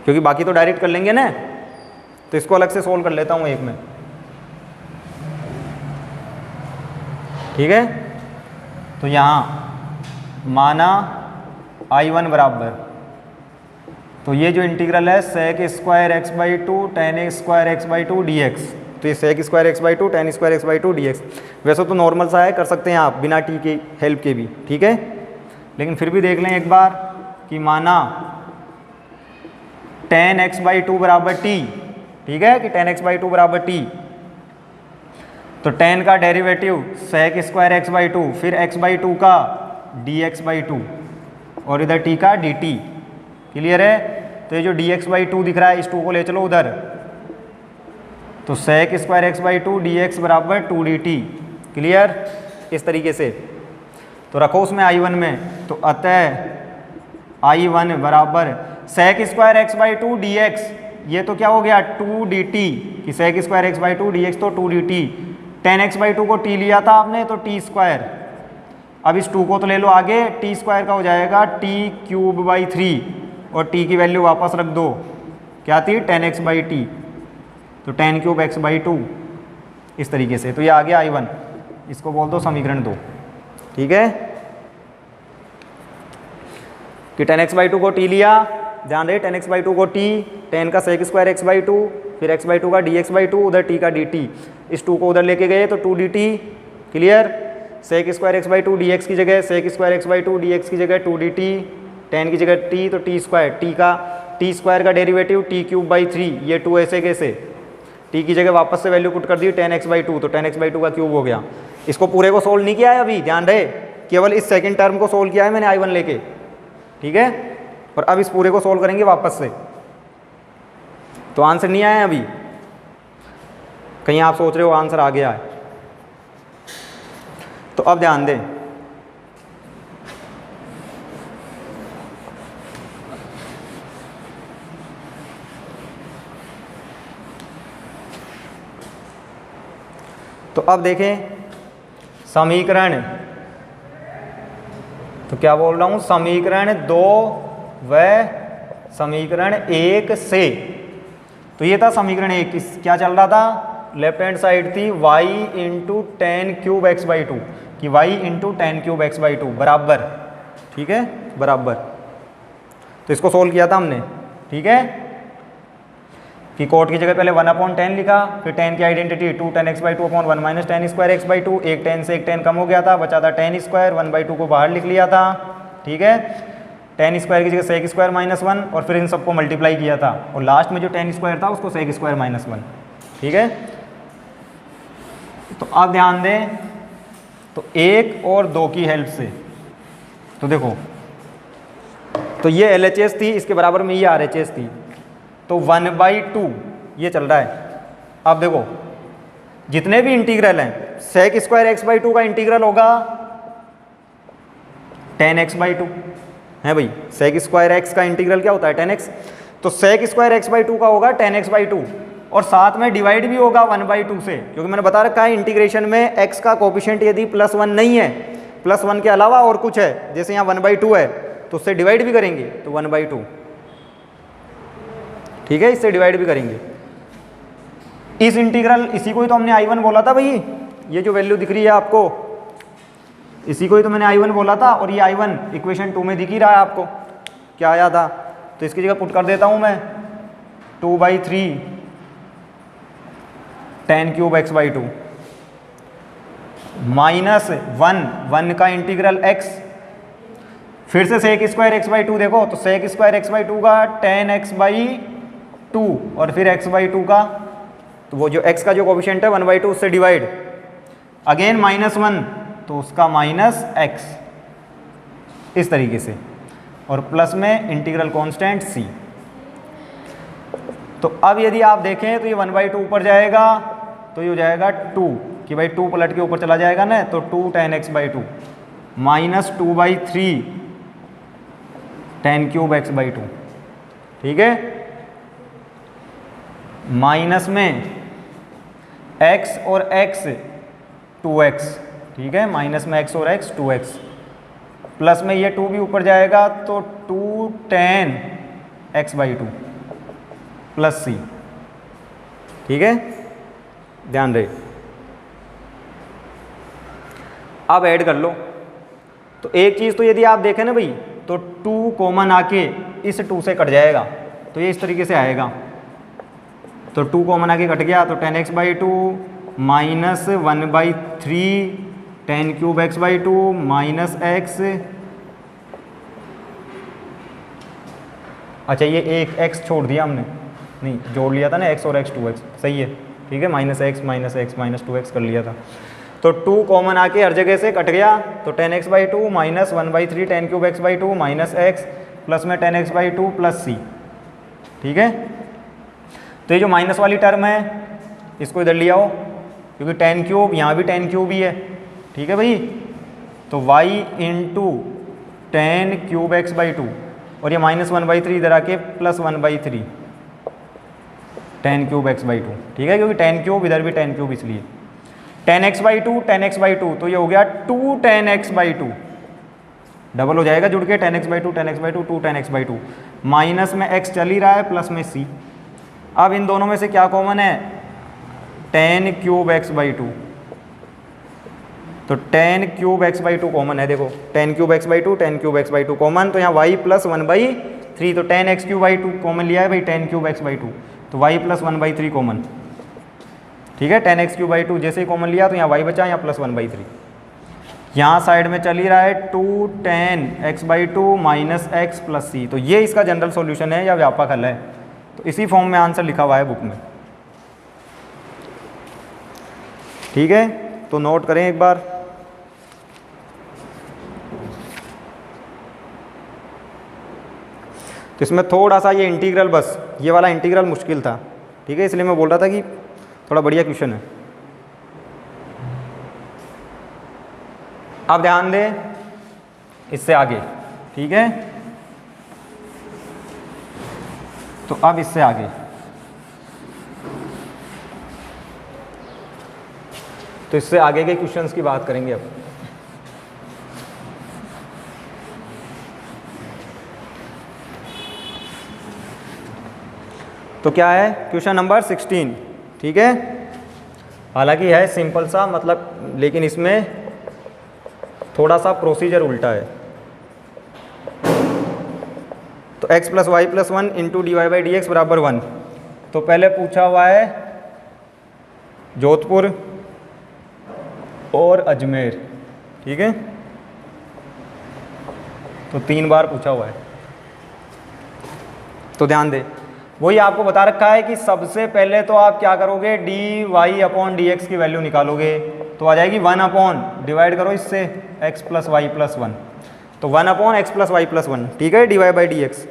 क्योंकि बाकी तो डायरेक्ट कर लेंगे ना, तो इसको अलग से सोल्व कर लेता हूँ एक में, ठीक है। तो यहाँ माना I1 बराबर, तो ये जो इंटीग्रल है sec square x by to tan square x by to dx, तो ये sec square x by to tan square x by to dx, वैसे तो नॉर्मल सा है, कर सकते हैं आप बिना t के हेल्प के भी, ठीक है, लेकिन फिर भी देख लें एक बार कि माना tan x बाई टू बराबर t, ठीक है, कि tan x बाई टू बराबर t, तो tan का derivative sec square x by to, फिर x बाई टू का dx बाई टू, और इधर t का dt, क्लियर है। तो ये जो dx बाई टू दिख रहा है, इस 2 को ले चलो उधर, तो sec square x by to dx बराबर 2 dt, क्लियर, इस तरीके से। तो रखो उसमें I1 में, तो अतः I1 बराबर sec square x by two d x, ये तो क्या हो गया 2 dt कि sec square x by two d x तो 2 dt, tan x by two को टी लिया था आपने तो टी स्क्वायर, अब इस 2 को तो ले लो आगे, टी स्क्वायर का हो जाएगा टी क्यूब बाई 3 और टी की वैल्यू वापस रख दो, क्या थी 10x बाई टी, तो 10 क्यूब एक्स बाई 2 इस तरीके से, तो ये आ गया I1, इसको बोल दो समीकरण 2। ठीक है कि 10x बाई 2 को टी लिया, ध्यान रहे 10x बाई 2 को टी, 10 का सेक स्क्वायर एक्स बाई 2, फिर x बाई 2 का dx बाई 2, उधर t का dt, इस 2 को उधर लेके गए तो 2 dt, clear, sec square x by 2 dx की जगह sec square x by 2 dx की जगह 2 dt, 10 की जगह t तो t स्क्वायर, t स्क्वायर का डेरिवेटिव t क्यूब बाई 3, ये 2 ऐसे कैसे, t की जगह वापस से वैल्यू पुट कर दी 10x बाई 2, तो 10x बाई 2 का क्यूब हो गया। इसको पूरे को सोल्व नहीं किया है अभी, ध्यान रहे, केवल इस सेकंड टर्म को सोल्व किया है मैंने I1 लेके, ठीक है, और अब इस पूरे को सोल्व करेंगे वापस से, तो आंसर नहीं आया अभी, कहीं आप सोच रहे हो आंसर आ गया है, तो अब ध्यान दें, तो अब देखें समीकरण, तो क्या बोल रहा हूं, समीकरण 2 व समीकरण 1 से, तो ये था समीकरण 1, क्या चल रहा था, लेफ्ट हैंड साइड थी y into 10 cube x by 2 कि y into 10 cube x by 2 बराबर, ठीक है बराबर, तो इसको सोल्व किया था हमने, ठीक है कि कोट की जगह पहले 1/10 लिखा, फिर 10 की identity 2 10 x by 2 upon 1 minus 10 square x by 2, एक 10 से एक 10 कम हो गया था, बचा था 10 स्क्वायर, 1/2 को बाहर लिख लिया था, ठीक है, 10 स्क्वायर की जगह सेक स्क्वायर माइनस 1 और फिर इन सबको मल्टीप्लाई किया था, और लास्ट में जो 10 स्क्वायर था उसको सेक स्क्वायर माइनस 1, ठीक है। तो अब ध्यान दें, तो 1 और 2 की हेल्प से, तो देखो, तो ये LHS थी, इसके बराबर में ये RHS थी, तो 1/2 ये चल रहा है। अब देखो जितने भी इंटीग्रल हैं, सेक स्क्वायर एक्स बाई 2 का इंटीग्रल होगा 10x बाई 2 है भाई, सेक स्क्वायर एक्स का इंटीग्रल क्या होता है 10x, तो सेक स्क्वायर एक्स बाई 2 का होगा 10x बाई 2 और साथ में डिवाइड भी होगा 1/2 से, क्योंकि मैंने बता रखा है इंटीग्रेशन में x का कोफिशिएंट यदि +1 नहीं है, +1 के अलावा और कुछ है, जैसे यहाँ 1/2 है तो उससे डिवाइड भी करेंगे तो 1/2, ठीक है, इससे डिवाइड भी करेंगे। इस इंटीग्रल, इसी को ही तो हमने I1 बोला था भाई, ये जो वैल्यू दिख रही है आपको, इसी को ही तो मैंने I1 बोला था, और ये I1 इक्वेशन 2 में दिख ही रहा है आपको, क्या आया था, तो इसकी जगह पुट कर देता हूँ मैं 2/3 10 क्यूब एक्स बाई 2 माइनस 1 का इंटीग्रल x, फिर से सेक स्क्वायर एक्स बाई 2 देखो, तो सेक स्क्वायर एक्स बाई 2 का 10x बाई 2 और फिर x बाई 2 का, तो वो जो x का जो कोफिशिएंट है 1/2 उससे डिवाइड, अगेन -1 तो उसका -x, इस तरीके से, और प्लस में इंटीग्रल कांस्टेंट c। तो अब यदि आप देखें तो ये 1/2 ऊपर जाएगा तो ये हो जाएगा 2 कि भाई 2 पलट के ऊपर चला जाएगा ना, तो 2 10x by 2 minus 2/3 10 cube x by 2, ठीक है, माइनस में x और x 2x, ठीक है, माइनस में x और x 2x, प्लस में ये 2 भी ऊपर जाएगा तो 2 10 x बाई 2 प्लस c, ठीक है, ध्यान रहे। अब ऐड कर लो, तो एक चीज़ तो यदि आप देखें ना भाई, तो 2 कॉमन आके इस 2 से कट जाएगा, तो ये इस तरीके से आएगा, तो 2 कॉमन आके कट गया, तो 10x by 2 minus 1/3 10 cube x by 2 minus x, अच्छा ये एक x छोड़ दिया हमने, नहीं जोड़ लिया था ना x और x 2x, सही है, ठीक है, -x माइनस 2x कर लिया था, तो 2 कॉमन आके हर जगह से कट गया, तो 10x by 2 minus 1/3 10 cube x by 2 minus x plus में 10x बाई 2 प्लस c, ठीक है। तो ये जो माइनस वाली टर्म है इसको इधर ले आओ, क्योंकि 10 क्यूब यहाँ भी 10 क्यूब ही है, ठीक है भाई, तो y into 10 cube x by 2 और ये -1/3 इधर आके +1/3 tan³ x/2, ठीक है, क्योंकि tan³ इधर भी tan³ इसलिए tan x/2 तो ये हो गया 2 tan x/2, डबल हो जाएगा जुड़ के tan x/2 2 tan x/2, minus में x चल ही रहा है प्लस में c। अब इन दोनों में से क्या कॉमन है, tan³ तो tan³ कॉमन है, देखो tan³ कॉमन, तो यहाँ y + 1/3 तो tan x³ कॉमन लिया है भाई, tan³ तो y + 1/3 कॉमन, ठीक है, tan x³ जैसे ही कॉमन लिया तो यहाँ y बचा, यहाँ +1/3, यहाँ साइड में चल ही रहा है 2 tan x/2 - x + c, तो ये इसका जनरल सॉल्यूशन है या व्यापक हल है, तो इसी फॉर्म में आंसर लिखा हुआ है बुक में, ठीक है, तो नोट करें एक बार। तो इसमें थोड़ा सा ये इंटीग्रल, बस ये वाला इंटीग्रल मुश्किल था, ठीक है, इसलिए मैं बोल रहा था कि थोड़ा बढ़िया क्वेश्चन है। अब ध्यान दें इससे आगे, ठीक है, तो अब इससे आगे तो इससे आगे के क्वेश्चंस की बात करेंगे अब। तो क्या है क्वेश्चन नंबर 16, ठीक है, हालांकि है सिंपल सा मतलब, लेकिन इसमें थोड़ा सा प्रोसीजर उल्टा है। तो x + y + 1 × dy/dx = 1, तो पहले पूछा हुआ है जोधपुर और अजमेर, ठीक है, तो 3 बार पूछा हुआ है। तो ध्यान दे, वही आपको बता रखा है कि सबसे पहले तो आप क्या करोगे, dy/dx की वैल्यू निकालोगे, तो आ जाएगी 1 डिवाइड करो इससे x + y + 1, तो 1/x + y + 1, ठीक है, dy/dx।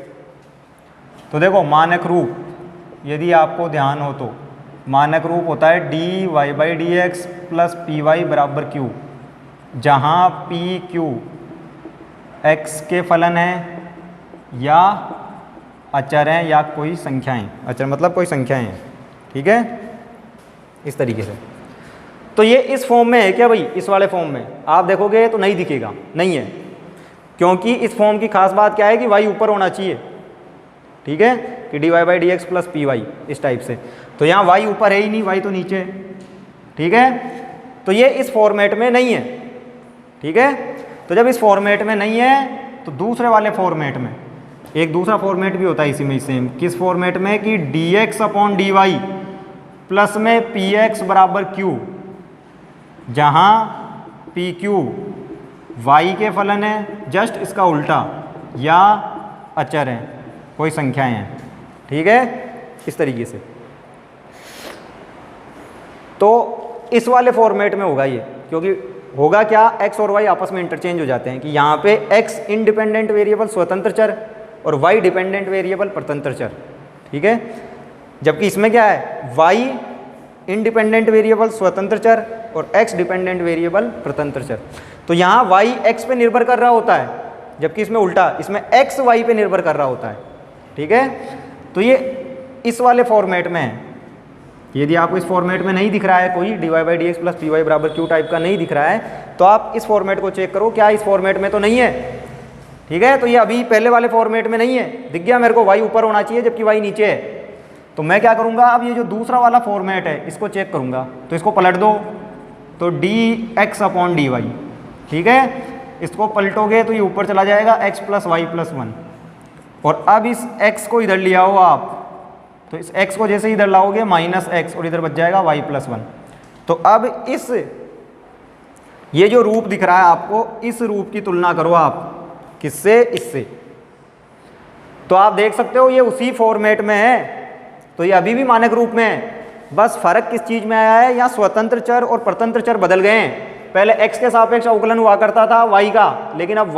तो देखो मानक रूप, यदि आपको ध्यान हो तो मानक रूप होता है dy/dx + py = q, जहाँ p q x के फलन है या अचर हैं या कोई संख्याएं, अचर मतलब कोई संख्याएं हैं, ठीक है, इस तरीके से। तो ये इस फॉर्म में है क्या भाई, इस वाले फॉर्म में आप देखोगे तो नहीं दिखेगा, नहीं है, क्योंकि इस फॉर्म की खास बात क्या है कि y ऊपर होना चाहिए, ठीक है, कि dy/dx + py इस टाइप से, तो यहाँ y ऊपर है ही नहीं, y तो नीचे है, ठीक है, तो ये इस फॉर्मेट में नहीं है, ठीक है। तो जब इस फॉर्मेट में नहीं है तो दूसरे वाले फॉर्मेट में, एक दूसरा फॉर्मेट भी होता है इसी में सेम, किस फॉर्मेट में कि dx/dy प्लस में px = q, जहाँ pq y के फलन है, जस्ट इसका उल्टा, या अचर है, कोई संख्याएं हैं, ठीक है, इस तरीके से। तो इस वाले फॉर्मेट में होगा ये, क्योंकि होगा क्या, x और y आपस में इंटरचेंज हो जाते हैं कि यहाँ पे x इंडिपेंडेंट वेरिएबल स्वतंत्र चर और y डिपेंडेंट वेरिएबल परतंत्र चर, ठीक है, जबकि इसमें क्या है, y इंडिपेंडेंट वेरिएबल स्वतंत्र चर और x डिपेंडेंट वेरिएबल परतंत्र चर। तो यहाँ y x पे निर्भर कर रहा होता है, जबकि इसमें उल्टा, इसमें x y पे निर्भर कर रहा होता है, ठीक है। तो ये इस वाले फॉर्मेट में है, यदि आपको इस फॉर्मेट में नहीं दिख रहा है कोई dy/dx + py = q टाइप का नहीं दिख रहा है, तो आप इस फॉर्मेट को चेक करो, क्या इस फॉर्मेट में तो नहीं है, ठीक है। तो ये अभी पहले वाले फॉर्मेट में नहीं है, दिख गया मेरे को y ऊपर होना चाहिए जबकि y नीचे है, तो मैं क्या करूँगा, अब ये जो दूसरा वाला फॉर्मेट है इसको चेक करूँगा, तो इसको पलट दो, तो dx/dy, ठीक है, इसको पलटोगे तो ये ऊपर चला जाएगा x + y + 1, और अब इस x को इधर ले आओ आप, तो इस x को जैसे इधर लाओगे -x और इधर बच जाएगा y + 1। तो अब इस ये जो रूप दिख रहा है आपको, इस रूप की तुलना करो आप किससे, इससे, तो आप देख सकते हो ये उसी फॉर्मेट में है, तो ये अभी भी मानक रूप में है, बस फर्क किस चीज़ में आया है, यहाँ स्वतंत्र चर और परतंत्र चर बदल गए हैं। पहले x के सापेक्ष अवकलन हुआ करता था y का, लेकिन अब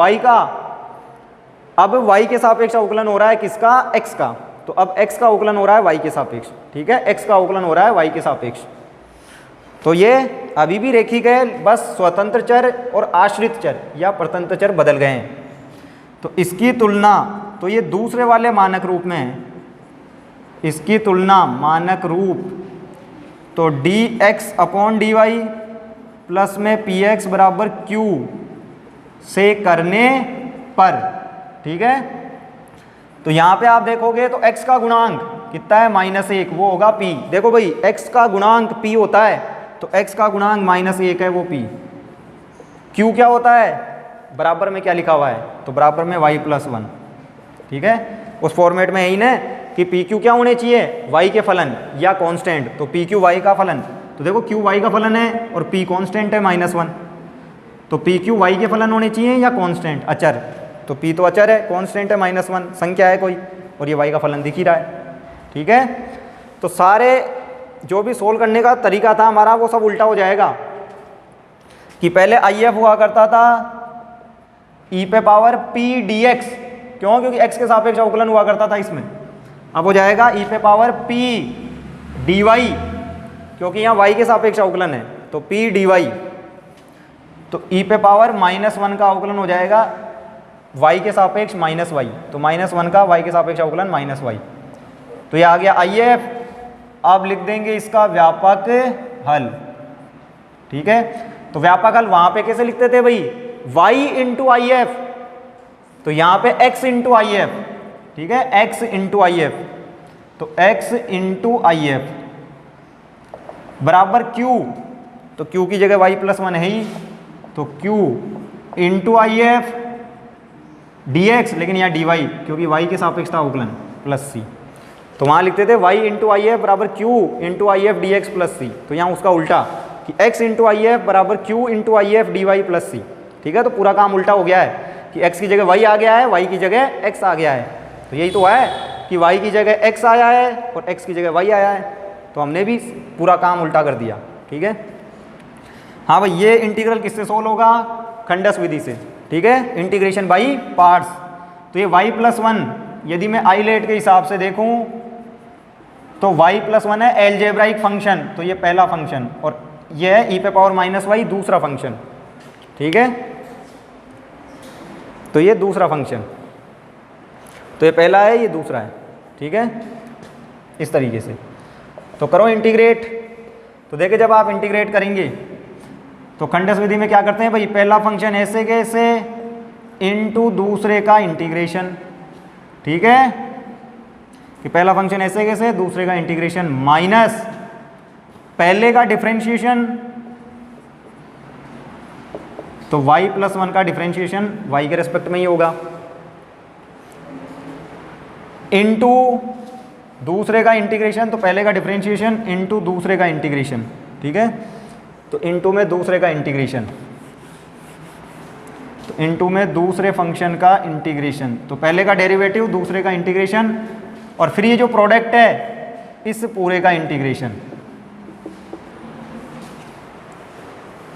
y के सापेक्ष अवकलन हो रहा है किसका, x का, तो अब x का अवकलन हो रहा है y के सापेक्ष, ठीक है, x का अवकलन हो रहा है y के सापेक्ष। तो ये अभी भी रेखिक है, बस स्वतंत्र चर और आश्रित चर या परतंत्र चर बदल गए हैं। तो इसकी तुलना तो ये दूसरे वाले मानक रूप में है, इसकी तुलना मानक रूप तो dx अपॉन dy प्लस में px बराबर q से करने पर, ठीक है। तो यहाँ पे आप देखोगे तो x का गुणांक कितना है -1, वो होगा p। देखो भाई x का गुणांक p होता है तो x का गुणांक -1 है वो p। q क्या होता है, बराबर में क्या लिखा हुआ है, तो बराबर में y+1, ठीक है। उस फॉर्मेट में यही ना कि पी क्यू क्या होने चाहिए, y के फलन या कांस्टेंट, तो पी क्यू वाई का फलन, तो देखो क्यू वाई का फलन है और p कांस्टेंट है -1, तो पी क्यू वाई के फलन होने चाहिए या कांस्टेंट अचर, तो p तो अचर है, कांस्टेंट है -1, संख्या है कोई, और ये y का फलन दिख ही रहा है, ठीक है। तो सारे जो भी सोल्व करने का तरीका था हमारा वो सब उल्टा हो जाएगा कि पहले IF हुआ करता था e पे पावर p dx, क्यों, क्योंकि x के सापेक्ष अवकलन हुआ करता था इसमें। अब हो जाएगा e पे पावर p dy, क्योंकि यहाँ y के सापेक्ष अवकलन है तो p dy, तो e पे पावर -1 का अवकलन हो जाएगा y के सापेक्ष -y, तो -1 का y के सापेक्ष अवकलन -y, तो ये आ गया IF। अब लिख देंगे इसका व्यापक हल, ठीक है। तो व्यापक हल वहां पे कैसे लिखते थे भाई, y इंटू IF, तो यहाँ पे x इंटू IF, ठीक है, x इंटू IF, तो x इंटू IF बराबर q, तो q की जगह y+1 है ही, तो q इंटू IF dx, लेकिन यहाँ dy क्योंकि y के सापेक्ष था अवकलन प्लस c, तो वहाँ लिखते थे y इंटू IF बराबर q into IF dx plus c, तो यहाँ उसका उल्टा कि x इंटू IF बराबर q into IF dy plus c, ठीक है। तो पूरा काम उल्टा हो गया है कि x की जगह y आ गया है, y की जगह x आ गया है, तो यही तो है कि y की जगह x आया है और x की जगह y आया है, तो हमने भी पूरा काम उल्टा कर दिया, ठीक है। हाँ भाई, ये इंटीग्रल किससे सोल्व होगा, खंडस विधि से, ठीक है, इंटीग्रेशन बाई पार्ट्स। तो ये y+1 यदि मैं आइलेट के हिसाब से देखूं तो y+1 है एलजेब्राइक फंक्शन, तो ये पहला फंक्शन, और ये है e पे पावर -y दूसरा फंक्शन, ठीक है। तो ये दूसरा फंक्शन, तो ये पहला है ये दूसरा है, ठीक है, इस तरीके से। तो करो इंटीग्रेट, तो देखिए जब आप इंटीग्रेट करेंगे तो खंडस विधि में क्या करते हैं भाई, पहला फंक्शन ऐसे के ऐसे इनटू दूसरे का इंटीग्रेशन, ठीक है, कि पहला फंक्शन ऐसे कैसे दूसरे का इंटीग्रेशन माइनस पहले का डिफरेंशिएशन, तो y+1 का डिफरेंशिएशन y के रेस्पेक्ट में ही होगा, इनटू दूसरे का इंटीग्रेशन, तो पहले का डिफरेंशिएशन इनटू दूसरे का इंटीग्रेशन, ठीक है। तो इनटू में दूसरे का इंटीग्रेशन, तो इनटू में दूसरे फंक्शन का इंटीग्रेशन, तो पहले का डेरिवेटिव दूसरे का इंटीग्रेशन, और फिर ये जो प्रोडक्ट है इस पूरे का इंटीग्रेशन।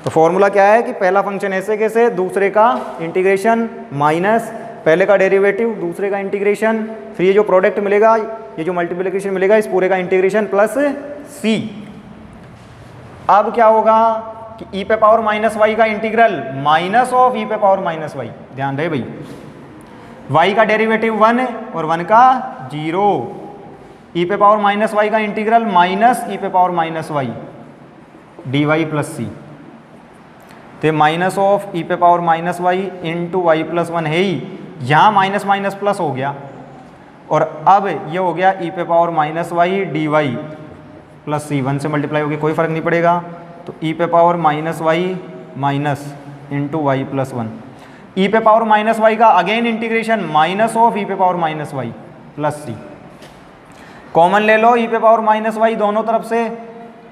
तो फॉर्मूला क्या है कि पहला फंक्शन ऐसे कैसे दूसरे का इंटीग्रेशन माइनस पहले का डेरिवेटिव दूसरे का इंटीग्रेशन, फिर ये जो प्रोडक्ट मिलेगा, ये जो मल्टीप्लिकेशन मिलेगा इस पूरे का इंटीग्रेशन प्लस c। अब क्या होगा कि e पे पावर -y का इंटीग्रल माइनस ऑफ e पे पावर -y, ध्यान रहे भाई, y का डेरिवेटिव 1 और 1 का 0, e पे पावर -y का इंटीग्रल माइनस e पे power -y dy plus c, तो माइनस ऑफ e पे पावर -y इंटू y+1 है ही, यहाँ माइनस माइनस प्लस हो गया, और अब ये हो गया e पे power -y dy plus c, 1 से मल्टीप्लाई हो गया, कोई फर्क नहीं पड़ेगा, तो e पे power -y minus into y+1, e पे पावर -y का again integration minus of e पे power -y plus c, common ले लो e पे पावर -y दोनों तरफ से,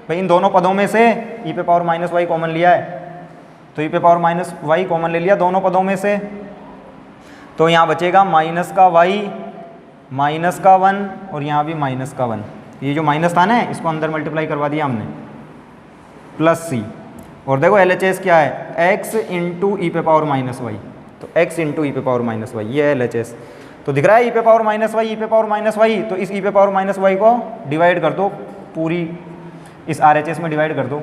भाई इन दोनों पदों में से e पे पावर -y कॉमन लिया है, तो e पे पावर -y कॉमन ले लिया दोनों पदों में से, तो यहाँ बचेगा माइनस का y माइनस का 1 और यहाँ भी माइनस का 1, ये जो माइनस था ना इसको अंदर मल्टीप्लाई करवा दिया हमने, प्लस c, और देखो LHS क्या है x इंटू ई पे पावर -y, तो x इंटू ई पे पावर -y, ये है LHS। तो दिख रहा है e पे पावर -y e पे पावर -y, तो इस e पे पावर -y को डिवाइड कर दो, पूरी इस RHS में डिवाइड कर दो,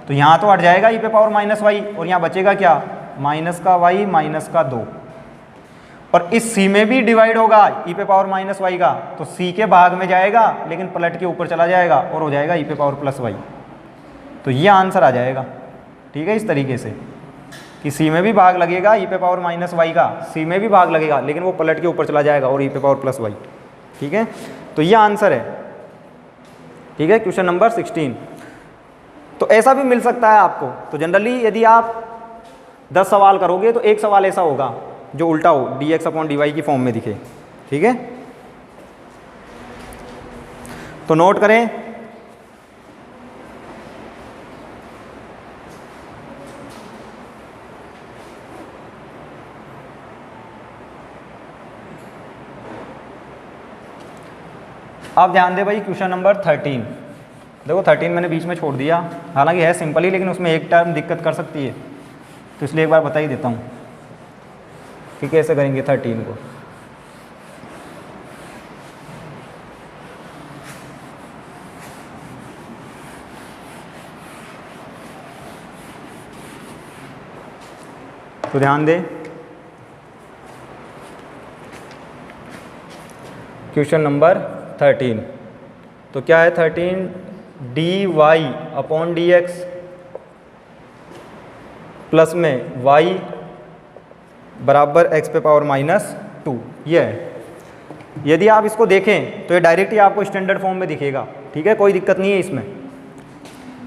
तो यहाँ तो हट जाएगा e पे पावर -y, और यहाँ बचेगा क्या माइनस का y माइनस का 2, और इस c में भी डिवाइड होगा e पे पावर माइनस वाई का, तो c के भाग में जाएगा लेकिन पलट के ऊपर चला जाएगा और हो जाएगा e पे पावर प्लस वाई। तो ये आंसर आ जाएगा। ठीक है, इस तरीके से कि c में भी भाग लगेगा e पे पावर माइनस वाई का, c में भी भाग लगेगा लेकिन वो पलट के ऊपर चला जाएगा और e पे पावर प्लस वाई। ठीक है, तो ये आंसर है। ठीक है, क्वेश्चन नंबर 16। तो ऐसा भी मिल सकता है आपको। तो जनरली यदि आप 10 सवाल करोगे तो एक सवाल ऐसा होगा जो उल्टा हो, dx अपॉन dy की फॉर्म में दिखे। ठीक है, तो नोट करें। आप ध्यान दें भाई, क्वेश्चन नंबर 13। देखो 13 मैंने बीच में छोड़ दिया, हालांकि है सिंपल ही, लेकिन उसमें एक टर्म दिक्कत कर सकती है, तो इसलिए एक बार बता ही देता हूँ कि कैसे करेंगे 13 को। तो ध्यान दें, क्वेश्चन नंबर 13। तो क्या है 13? dy अपॉन dx प्लस में y बराबर x पे पावर माइनस 2, ये है। यदि आप इसको देखें तो ये डायरेक्ट ही आपको स्टैंडर्ड फॉर्म में दिखेगा। ठीक है, कोई दिक्कत नहीं है इसमें।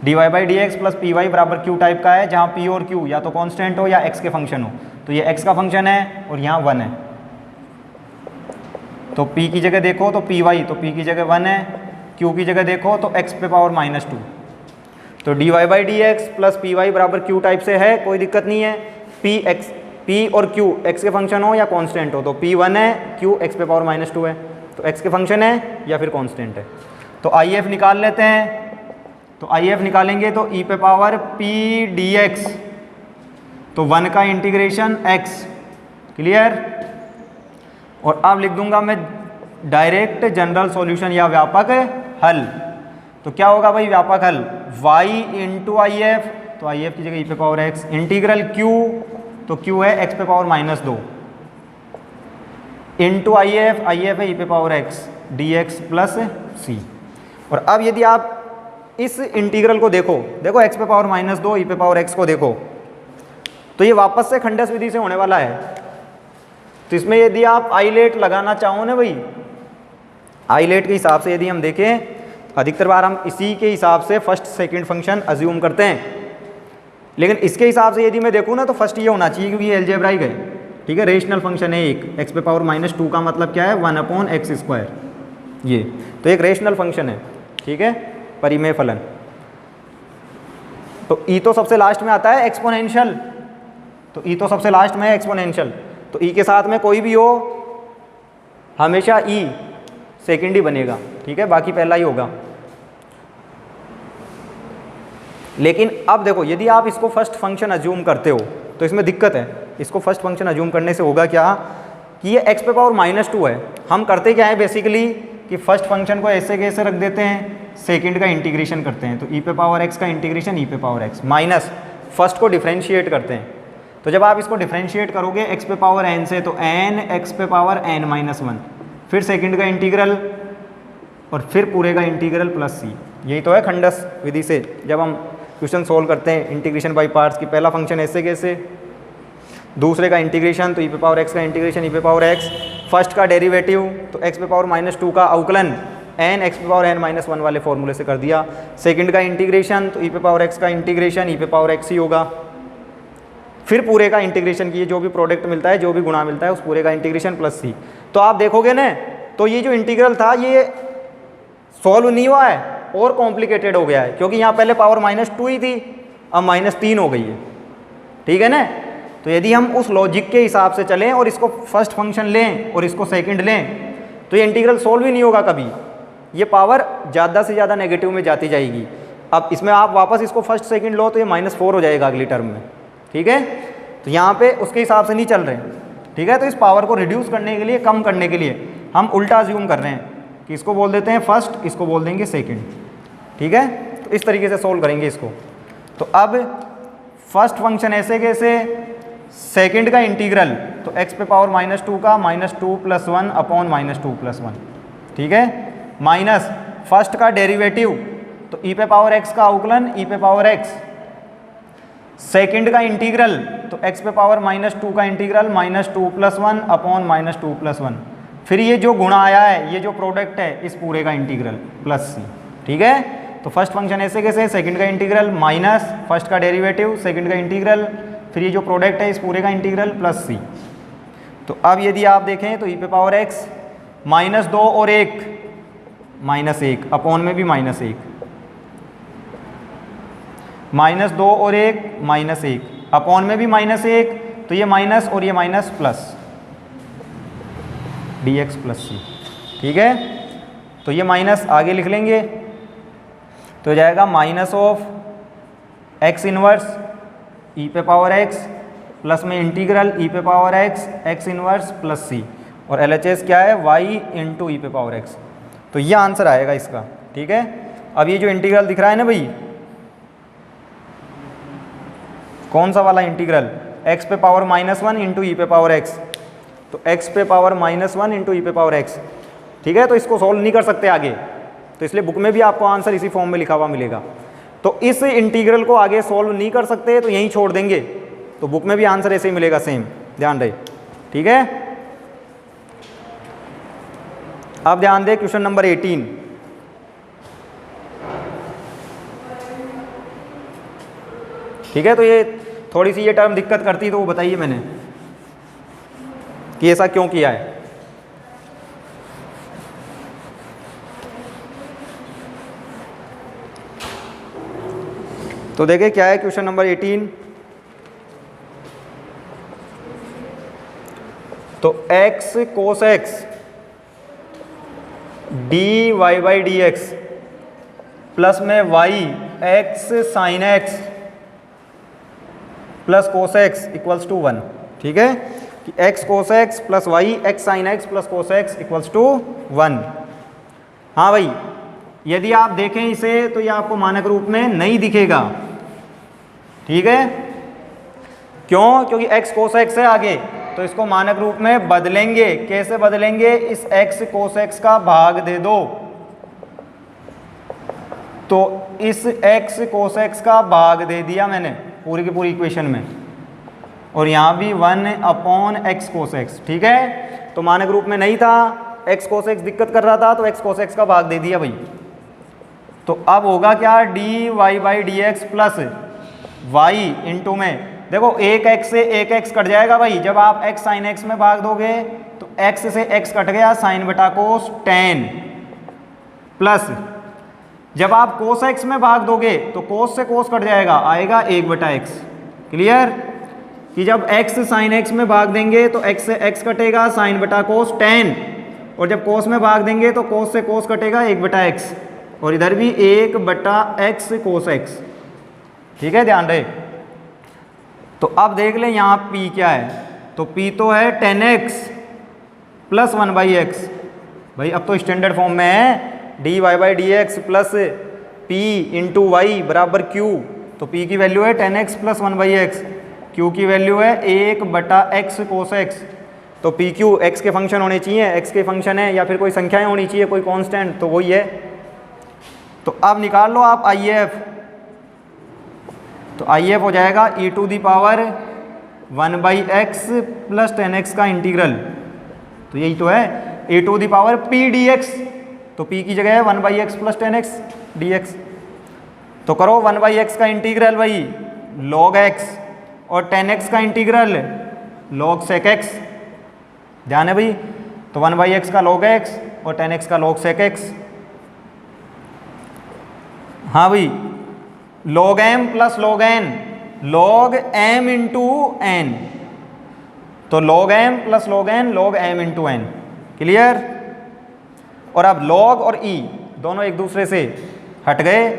dy by d x plus p y बराबर क्यू टाइप का है, जहाँ p और q या तो कांस्टेंट हो या x के फंक्शन हो। तो ये x का फंक्शन है और यहाँ 1 है, तो p की जगह देखो तो पी वाई, तो p की जगह 1 है, q की जगह देखो तो x पे पावर माइनस 2। तो dy by d x plus p y बराबर क्यू टाइप से है, कोई दिक्कत नहीं है। p और q x के फंक्शन हो या कांस्टेंट हो, तो p 1 है, q x पे पावर माइनस 2 है, तो x के फंक्शन है या फिर कांस्टेंट है। तो IF निकाल लेते हैं। तो IF निकालेंगे तो e पे पावर p dx, तो 1 का इंटीग्रेशन x, क्लियर। और अब लिख दूंगा मैं डायरेक्ट जनरल सॉल्यूशन या व्यापक हल। तो क्या होगा भाई व्यापक हल? y इंटू आई एफ, तो आई एफ की जगह e पे पावर x, इंटीग्रल q, तो q है x पे power minus 2, into I F है e पे power x dx plus c। और अब यदि आप इस इंटीग्रल को देखो x पे पावर माइनस 2 e पे पावर x को देखो, तो ये वापस से खंडस विधि से होने वाला है। तो इसमें यदि आप आईलेट लगाना चाहो ना भाई, आईलेट के हिसाब से यदि हम देखें, अधिकतर बार हम इसी के हिसाब से फर्स्ट सेकंड फंक्शन अज्यूम करते हैं, लेकिन इसके हिसाब से यदि मैं देखूँ ना तो फर्स्ट ये होना चाहिए क्योंकि ये अलजेब्राइक है। ठीक है, रेशनल फंक्शन है एक, x पे पावर माइनस 2 का मतलब क्या है 1 अपॉन एक्स स्क्वायर, ये तो एक रेशनल फंक्शन है। ठीक है, परिमेय फलन। तो e तो सबसे लास्ट में आता है एक्सपोनेंशियल, तो e तो सबसे लास्ट में है एक्सपोनेंशियल, तो e के साथ में कोई भी हो हमेशा e सेकेंड ही बनेगा। ठीक है, बाकी पहला ही होगा। लेकिन अब देखो यदि आप इसको फर्स्ट फंक्शन अज्यूम करते हो तो इसमें दिक्कत है। इसको फर्स्ट फंक्शन अज्यूम करने से होगा क्या कि ये x पे पावर माइनस 2 है। हम करते क्या है बेसिकली कि फर्स्ट फंक्शन को ऐसे कैसे रख देते हैं, सेकंड का इंटीग्रेशन करते हैं, तो e पे पावर x का इंटीग्रेशन e पे पावर x माइनस फर्स्ट को डिफ्रेंशिएट करते हैं। तो जब आप इसको डिफ्रेंशिएट करोगे x पे पावर n से, तो n x पे पावर n माइनस 1, फिर सेकंड का इंटीग्रल और फिर पूरे का इंटीग्रल प्लस c। यही तो है खंडस विधि से जब हम क्वेश्चन सोल्व करते हैं इंटीग्रेशन बाय पार्ट्स की। पहला फंक्शन ऐसे कैसे, दूसरे का इंटीग्रेशन तो e पे पावर x का इंटीग्रेशन e पे पावर x, फर्स्ट का डेरिवेटिव तो x पे पावर माइनस 2 का अवकलन n x पे पावर n माइनस 1 वाले फॉर्मूले से कर दिया। सेकंड का इंटीग्रेशन तो e पे पावर x का इंटीग्रेशन e पे पावर x ही होगा, फिर पूरे का इंटीग्रेशन किए, जो भी प्रोडक्ट मिलता है, जो भी गुणा मिलता है, उस पूरे का इंटीग्रेशन प्लस c। तो आप देखोगे ना तो ये जो इंटीग्रल था ये सॉल्व नहीं हुआ है और कॉम्प्लिकेटेड हो गया है, क्योंकि यहाँ पहले पावर माइनस 2 ही थी, अब माइनस 3 हो गई है। ठीक है ना, तो यदि हम उस लॉजिक के हिसाब से चलें और इसको फर्स्ट फंक्शन लें और इसको सेकंड लें तो ये इंटीग्रल सॉल्व ही नहीं होगा कभी, ये पावर ज़्यादा से ज़्यादा नेगेटिव में जाती जाएगी। अब इसमें आप वापस इसको फर्स्ट सेकंड लो तो ये -4 हो जाएगा अगली टर्म में। ठीक है, तो यहाँ पे उसके हिसाब से नहीं चल रहे। ठीक है, तो इस पावर को रिड्यूस करने के लिए, कम करने के लिए हम उल्टा अज्यूम कर रहे हैं कि इसको बोल देते हैं फर्स्ट, इसको बोल देंगे सेकंड। ठीक है, तो इस तरीके से सोल्व करेंगे इसको। तो अब फर्स्ट फंक्शन ऐसे कैसे, सेकंड का इंटीग्रल तो x पे पावर -2 का -2 + 1 अपॉन -2 + 1, ठीक है, माइनस फर्स्ट का डेरिवेटिव तो e पे पावर x का अवकलन e पे पावर x, सेकंड का इंटीग्रल तो x पे पावर -2 का इंटीग्रल -2 + 1 अपॉन -2 + 1, फिर ये जो गुणा आया है, ये जो प्रोडक्ट है इस पूरे का इंटीग्रल प्लस c, ठीक है। तो फर्स्ट फंक्शन ऐसे कैसे, सेकंड का इंटीग्रल माइनस फर्स्ट का डेरिवेटिव सेकंड का इंटीग्रल, फिर ये जो प्रोडक्ट है इस पूरे का इंटीग्रल प्लस c। तो अब यदि आप देखें तो e पे पावर x -2 और 1 -1 अपॉन में भी -1, -2 और 1 -1 अपॉन में भी -1, तो ये माइनस और ये माइनस प्लस dx + c, ठीक है। तो ये माइनस आगे लिख लेंगे तो हो जाएगा -(x इनवर्स e पे पावर x प्लस में इंटीग्रल e पे power x inverse plus c, और LHS क्या है y × e पे पावर x। तो ये आंसर आएगा इसका, ठीक है। अब ये जो इंटीग्रल दिख रहा है ना भाई, कौन सा वाला इंटीग्रल, x पे पावर -1 × e पे पावर x, तो x पे पावर -1 × e पे पावर x, ठीक है। तो इसको सॉल्व नहीं कर सकते आगे, तो इसलिए बुक में भी आपको आंसर इसी फॉर्म में लिखा हुआ मिलेगा। तो इस इंटीग्रल को आगे सॉल्व नहीं कर सकते तो यहीं छोड़ देंगे, तो बुक में भी आंसर ऐसे ही मिलेगा, सेम, ध्यान रहे, ठीक है। अब ध्यान दें क्वेश्चन नंबर 18, ठीक है। तो ये थोड़ी सी ये टर्म दिक्कत करती तो वो बताइए मैंने कि ऐसा क्यों किया है। तो देखिए क्या है क्वेश्चन नंबर 18, तो x cos x dy/dx plus में y x sin x plus cos x = 1, ठीक है, कि x cos x plus y x sin x plus cos x = 1। हाँ भाई, यदि आप देखें इसे तो ये आपको मानक रूप में नहीं दिखेगा, ठीक है, क्यों, क्योंकि x cos x है आगे, तो इसको मानक रूप में बदलेंगे। कैसे बदलेंगे, इस x cos x का भाग दे दो, तो इस x cos x का भाग दे दिया मैंने पूरी की पूरी इक्वेशन में, और यहाँ भी 1/x cos x, ठीक है। तो मानक रूप में नहीं था, x cos x दिक्कत कर रहा था, तो x cos x का भाग दे दिया भाई। तो अब होगा क्या, dy/dx प्लस y इंटू में, देखो 1x से 1x कट जाएगा भाई, जब आप x sin x में भाग दोगे तो x से x कट गया, sin बटा cos tan, प्लस जब आप cos x में भाग दोगे तो cos से cos कट जाएगा, आएगा 1/x। क्लियर, कि जब x sin x में भाग देंगे तो x से x कटेगा, sin बटा cos tan, और जब cos में भाग देंगे तो cos से cos कटेगा 1/x, और इधर भी 1/x cos x, ठीक है, ध्यान रहे। तो अब देख लें यहाँ p क्या है, तो p तो है 10x प्लस 1/x, भाई अब तो स्टैंडर्ड फॉर्म में है, dy/dx plus p into y बराबर q, तो p की वैल्यू है 10x प्लस 1/x, q की वैल्यू है 1/x cos x, तो p q x के फंक्शन होने चाहिए, x के फंक्शन है या फिर कोई संख्याएं होनी चाहिए, कोई कांस्टेंट, तो वही है। तो अब निकाल लो आप IF, तो IF हो जाएगा e⁻1/x प्लस 10x का इंटीग्रल, तो यही तो है e⁻p dx, तो p की जगह है 1/x प्लस 10x dx। तो करो 1/x का इंटीग्रल भाई log x, और 10x का इंटीग्रल log sec x, ध्यान है भाई, तो 1/x का log x और 10x का log sec x। हाँ भाई, log m plus log n, log m into n, तो log m plus log n log m into n, clear. और अब log और e दोनों एक दूसरे से हट गए,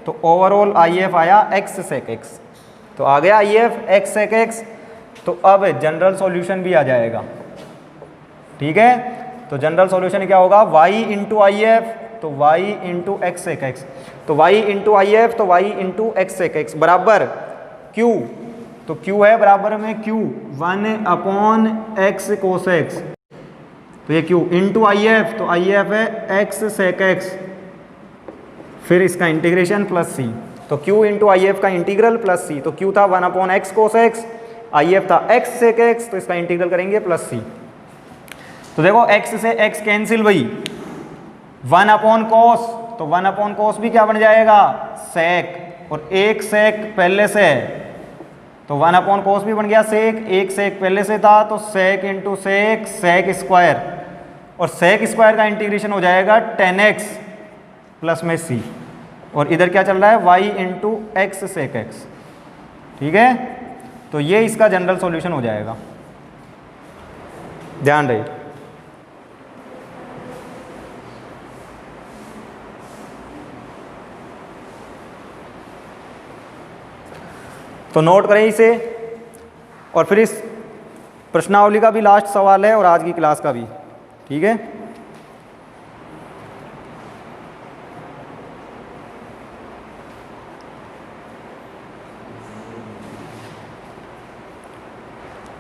तो ओवरऑल IF आया x sec x, तो आ गया IF x sec x। तो अब जनरल सॉल्यूशन भी आ जाएगा, ठीक है। तो जनरल सॉल्यूशन क्या होगा, y इंटू IF, तो y into x sec x, तो y इंटू IF, तो y into x sec x बराबर q, तो तो Q है बराबर में Q 1/x cos x, तो ये Q इंटू आई एफ, तो आई एफ है x sec x, फिर इसका इंटीग्रेशन प्लस c, तो Q इंटू आई एफ का इंटीग्रल प्लस c, तो Q था 1/x cos x, I F था x sec x, तो इसका इंटीग्रल करेंगे प्लस c। तो देखो x से x कैंसिल भाई, 1/cos, तो 1/cos भी क्या बन जाएगा sec, और एक sec पहले से है तो 1/cos भी बन गया sec, एक sec पहले से था तो sec into sec, sec square, और sec स्क्वायर का इंटीग्रेशन हो जाएगा 10x प्लस में c, और इधर क्या चल रहा है y into x sec x। ठीक है, तो ये इसका जनरल सॉल्यूशन हो जाएगा, ध्यान रहे। तो नोट करें इसे, और फिर इस प्रश्नावली का भी लास्ट सवाल है और आज की क्लास का भी। ठीक है,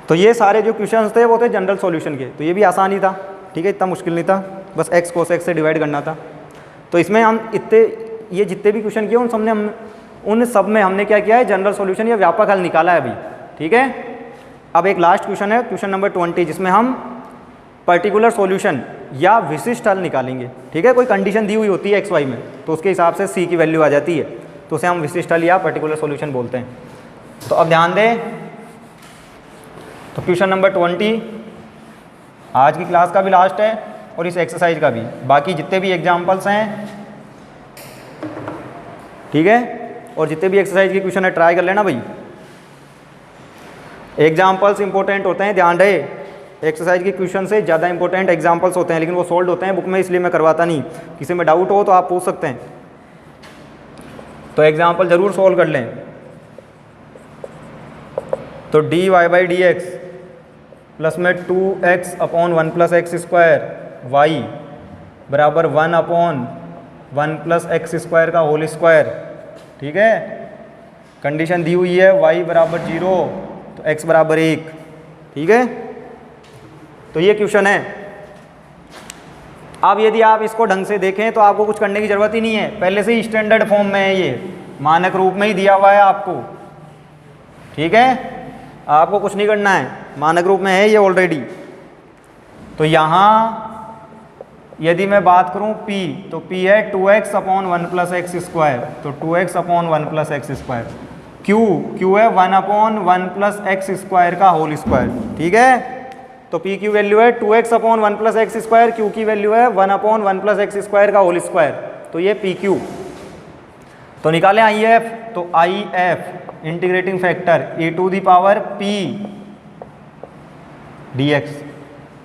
तो ये सारे जो क्वेश्चंस थे वो थे जनरल सॉल्यूशन के, तो ये भी आसान ही था। ठीक है, इतना मुश्किल नहीं था, बस x cos x से डिवाइड करना था। तो इसमें हम ये जितने भी क्वेश्चन किए उन सब में हमने क्या किया है, जनरल सॉल्यूशन या व्यापक हल निकाला है अभी। ठीक है, अब एक लास्ट क्वेश्चन है, क्वेश्चन नंबर 20, जिसमें हम पर्टिकुलर सॉल्यूशन या विशिष्ट हल निकालेंगे। ठीक है, कोई कंडीशन दी हुई होती है x y में, तो उसके हिसाब से c की वैल्यू आ जाती है, तो उसे हम विशिष्ट हल या पर्टिकुलर सॉल्यूशन बोलते हैं। तो अब ध्यान दें, तो क्वेश्चन नंबर 20 आज की क्लास का भी लास्ट है और इस एक्सरसाइज का भी, बाकी जितने भी एग्जाम्पल्स हैं, ठीक है, और जितने भी एक्सरसाइज के क्वेश्चन है ट्राई कर लेना भाई। एग्जाम्पल्स इंपॉर्टेंट होते हैं, ध्यान रहे, एक्सरसाइज के क्वेश्चन से ज़्यादा इंपॉर्टेंट एग्जाम्पल्स होते हैं, लेकिन वो सोल्व होते हैं बुक में, इसलिए मैं करवाता नहीं। किसी में डाउट हो तो आप पूछ सकते हैं, तो एग्जाम्पल ज़रूर सोल्व कर लें। तो dy by d x plus में 2x/1 + x² y बराबर 1/1 + x² का होल स्क्वायर। ठीक है, कंडीशन दी हुई है y बराबर 0 तो x बराबर 1। ठीक है, तो ये क्वेश्चन है। अब यदि आप इसको ढंग से देखें तो आपको कुछ करने की ज़रूरत ही नहीं है, पहले से ही स्टैंडर्ड फॉर्म में है, ये मानक रूप में ही दिया हुआ है आपको। ठीक है, आपको कुछ नहीं करना है, मानक रूप में है ये ऑलरेडी। तो यहाँ यदि मैं बात करूँ p, तो p है 2x/1 + x², तो 2x/1 + x²। q है 1/1 + x² का होल स्क्वायर। ठीक है, तो p की वैल्यू है 2x/1 + x², q की वैल्यू है 1/1 + x² का होल स्क्वायर, तो ये pq। तो निकालें IF, तो IF integrating factor e⁻p dx,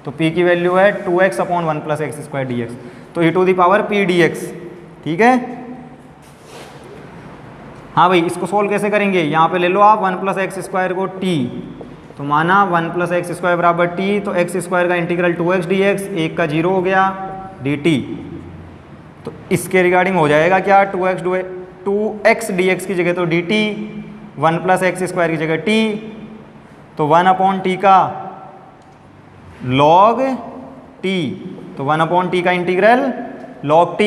तो p की वैल्यू है 2x/1 + x² dx, तो e⁻p dx। ठीक है, हाँ भाई, इसको सोल्व कैसे करेंगे, यहाँ पे ले लो आप 1 + x² को t, तो माना 1 + x² बराबर t, तो x² का इंटीग्रल 2x dx, 1 का 0 हो गया dt, तो इसके रिगार्डिंग हो जाएगा क्या, 2x dx की जगह तो dt, 1 + x² की जगह t, तो 1/t का log t, तो 1/t का इंटीग्रल log t।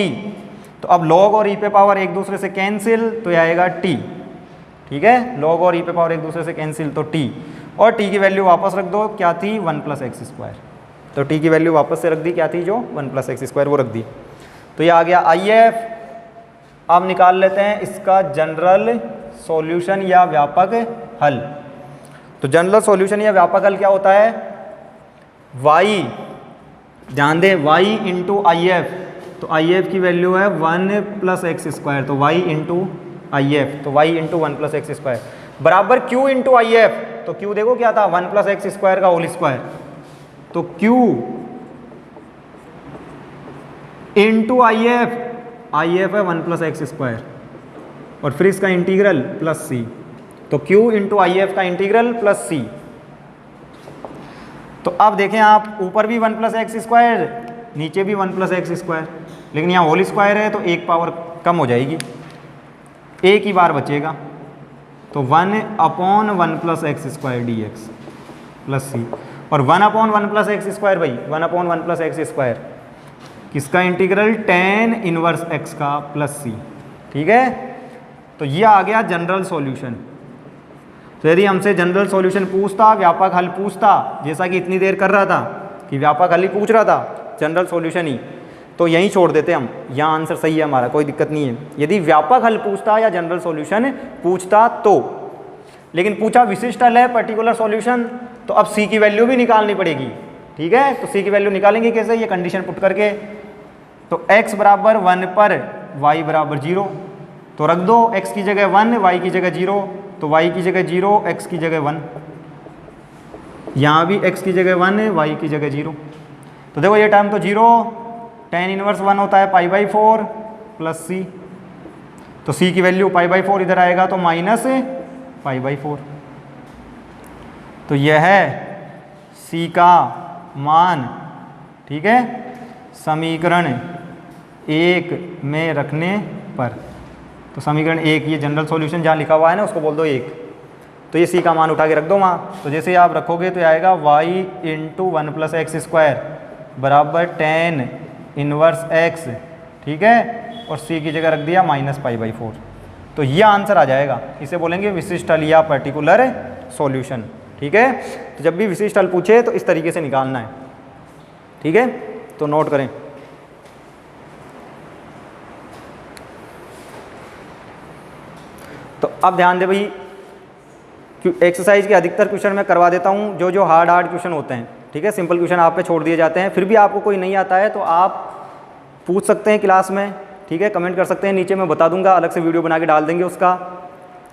तो अब log और e⁻ एक दूसरे से कैंसिल, तो यह आएगा t। ठीक है, log और e⁻ एक दूसरे से कैंसिल, तो t, और t की वैल्यू वापस रख दो, क्या थी 1 + x², तो t की वैल्यू वापस से रख दी, क्या थी जो 1 + x² वो रख दी। तो ये आ गया IF। अब निकाल लेते हैं इसका जनरल सॉल्यूशन या व्यापक हल। तो जनरल सॉल्यूशन या व्यापक हल क्या होता है, y, ध्यान दें, y इंटू IF, तो IF की वैल्यू है 1 + x², तो y इंटू IF, तो y इंटू 1 + x² बराबर q इंटू IF, तो q देखो क्या था 1 + x² का होल स्क्वायर, तो q इंटू IF है 1 + x², और फिर इसका इंटीग्रल प्लस c, तो q इंटू IF का इंटीग्रल प्लस c। तो अब देखें आप, ऊपर भी 1 + x², नीचे भी 1 + x², लेकिन यहाँ होल स्क्वायर है तो एक पावर कम हो जाएगी, एक ही बार बचेगा। तो 1/1 + x² dx प्लस सी, और 1/1 + x² भाई 1/1 + x², किसका इंटीग्रल tan इनवर्स x का प्लस सी। ठीक है, तो ये आ गया जनरल सॉल्यूशन। तो यदि हमसे जनरल सॉल्यूशन पूछता, व्यापक हल पूछता, जैसा कि इतनी देर कर रहा था कि व्यापक हल ही पूछ रहा था, जनरल सॉल्यूशन ही, तो यहीं छोड़ देते हम, यहाँ आंसर सही है हमारा, कोई दिक्कत नहीं है। यदि व्यापक हल पूछता या जनरल सॉल्यूशन पूछता तो, लेकिन पूछा विशिष्ट हल है, पर्टिकुलर सॉल्यूशन, तो अब सी की वैल्यू भी निकालनी पड़ेगी। ठीक है, तो सी की वैल्यू निकालेंगे कैसे, ये कंडीशन पुट करके। तो x बराबर 1 पर y बराबर 0, तो रख दो x की जगह 1, y की जगह 0, तो y की जगह 0, x की जगह 1, यहाँ भी x की जगह 1 है, y की जगह 0। तो देखो ये टर्म तो 0, tan इनवर्स 1 होता है π/4 प्लस c, तो c की वैल्यू π/4 इधर आएगा तो माइनस π/4। तो यह है c का मान। ठीक है, समीकरण 1 में रखने पर, तो समीकरण 1 ये जनरल सॉल्यूशन जहाँ लिखा हुआ है ना उसको बोल दो 1, तो ये सी का मान उठा के रख दो वहाँ। तो जैसे आप रखोगे तो आएगा y × 1 + x² बराबर tan इनवर्स x। ठीक है, और c की जगह रख दिया -π/4, तो ये आंसर आ जाएगा। इसे बोलेंगे विशिष्ट हल या पर्टिकुलर सॉल्यूशन। ठीक है, तो जब भी विशिष्ट हल पूछे तो इस तरीके से निकालना है। ठीक है, तो नोट करें। तो अब ध्यान दे भाई, एक्सरसाइज के अधिकतर क्वेश्चन मैं करवा देता हूँ, जो हार्ड क्वेश्चन होते हैं। ठीक है, सिंपल क्वेश्चन आप पे छोड़ दिए जाते हैं। फिर भी आपको कोई नहीं आता है तो आप पूछ सकते हैं क्लास में। ठीक है, कमेंट कर सकते हैं, नीचे मैं बता दूंगा, अलग से वीडियो बना के डाल देंगे उसका।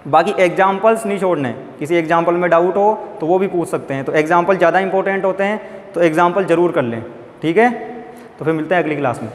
बाकी एग्जाम्पल्स नहीं छोड़ने, किसी एग्जाम्पल में डाउट हो तो वो भी पूछ सकते हैं। तो एग्जाम्पल ज़्यादा इंपॉर्टेंट होते हैं, तो एग्जाम्पल ज़रूर कर लें। ठीक है, तो फिर मिलते हैं अगली क्लास में।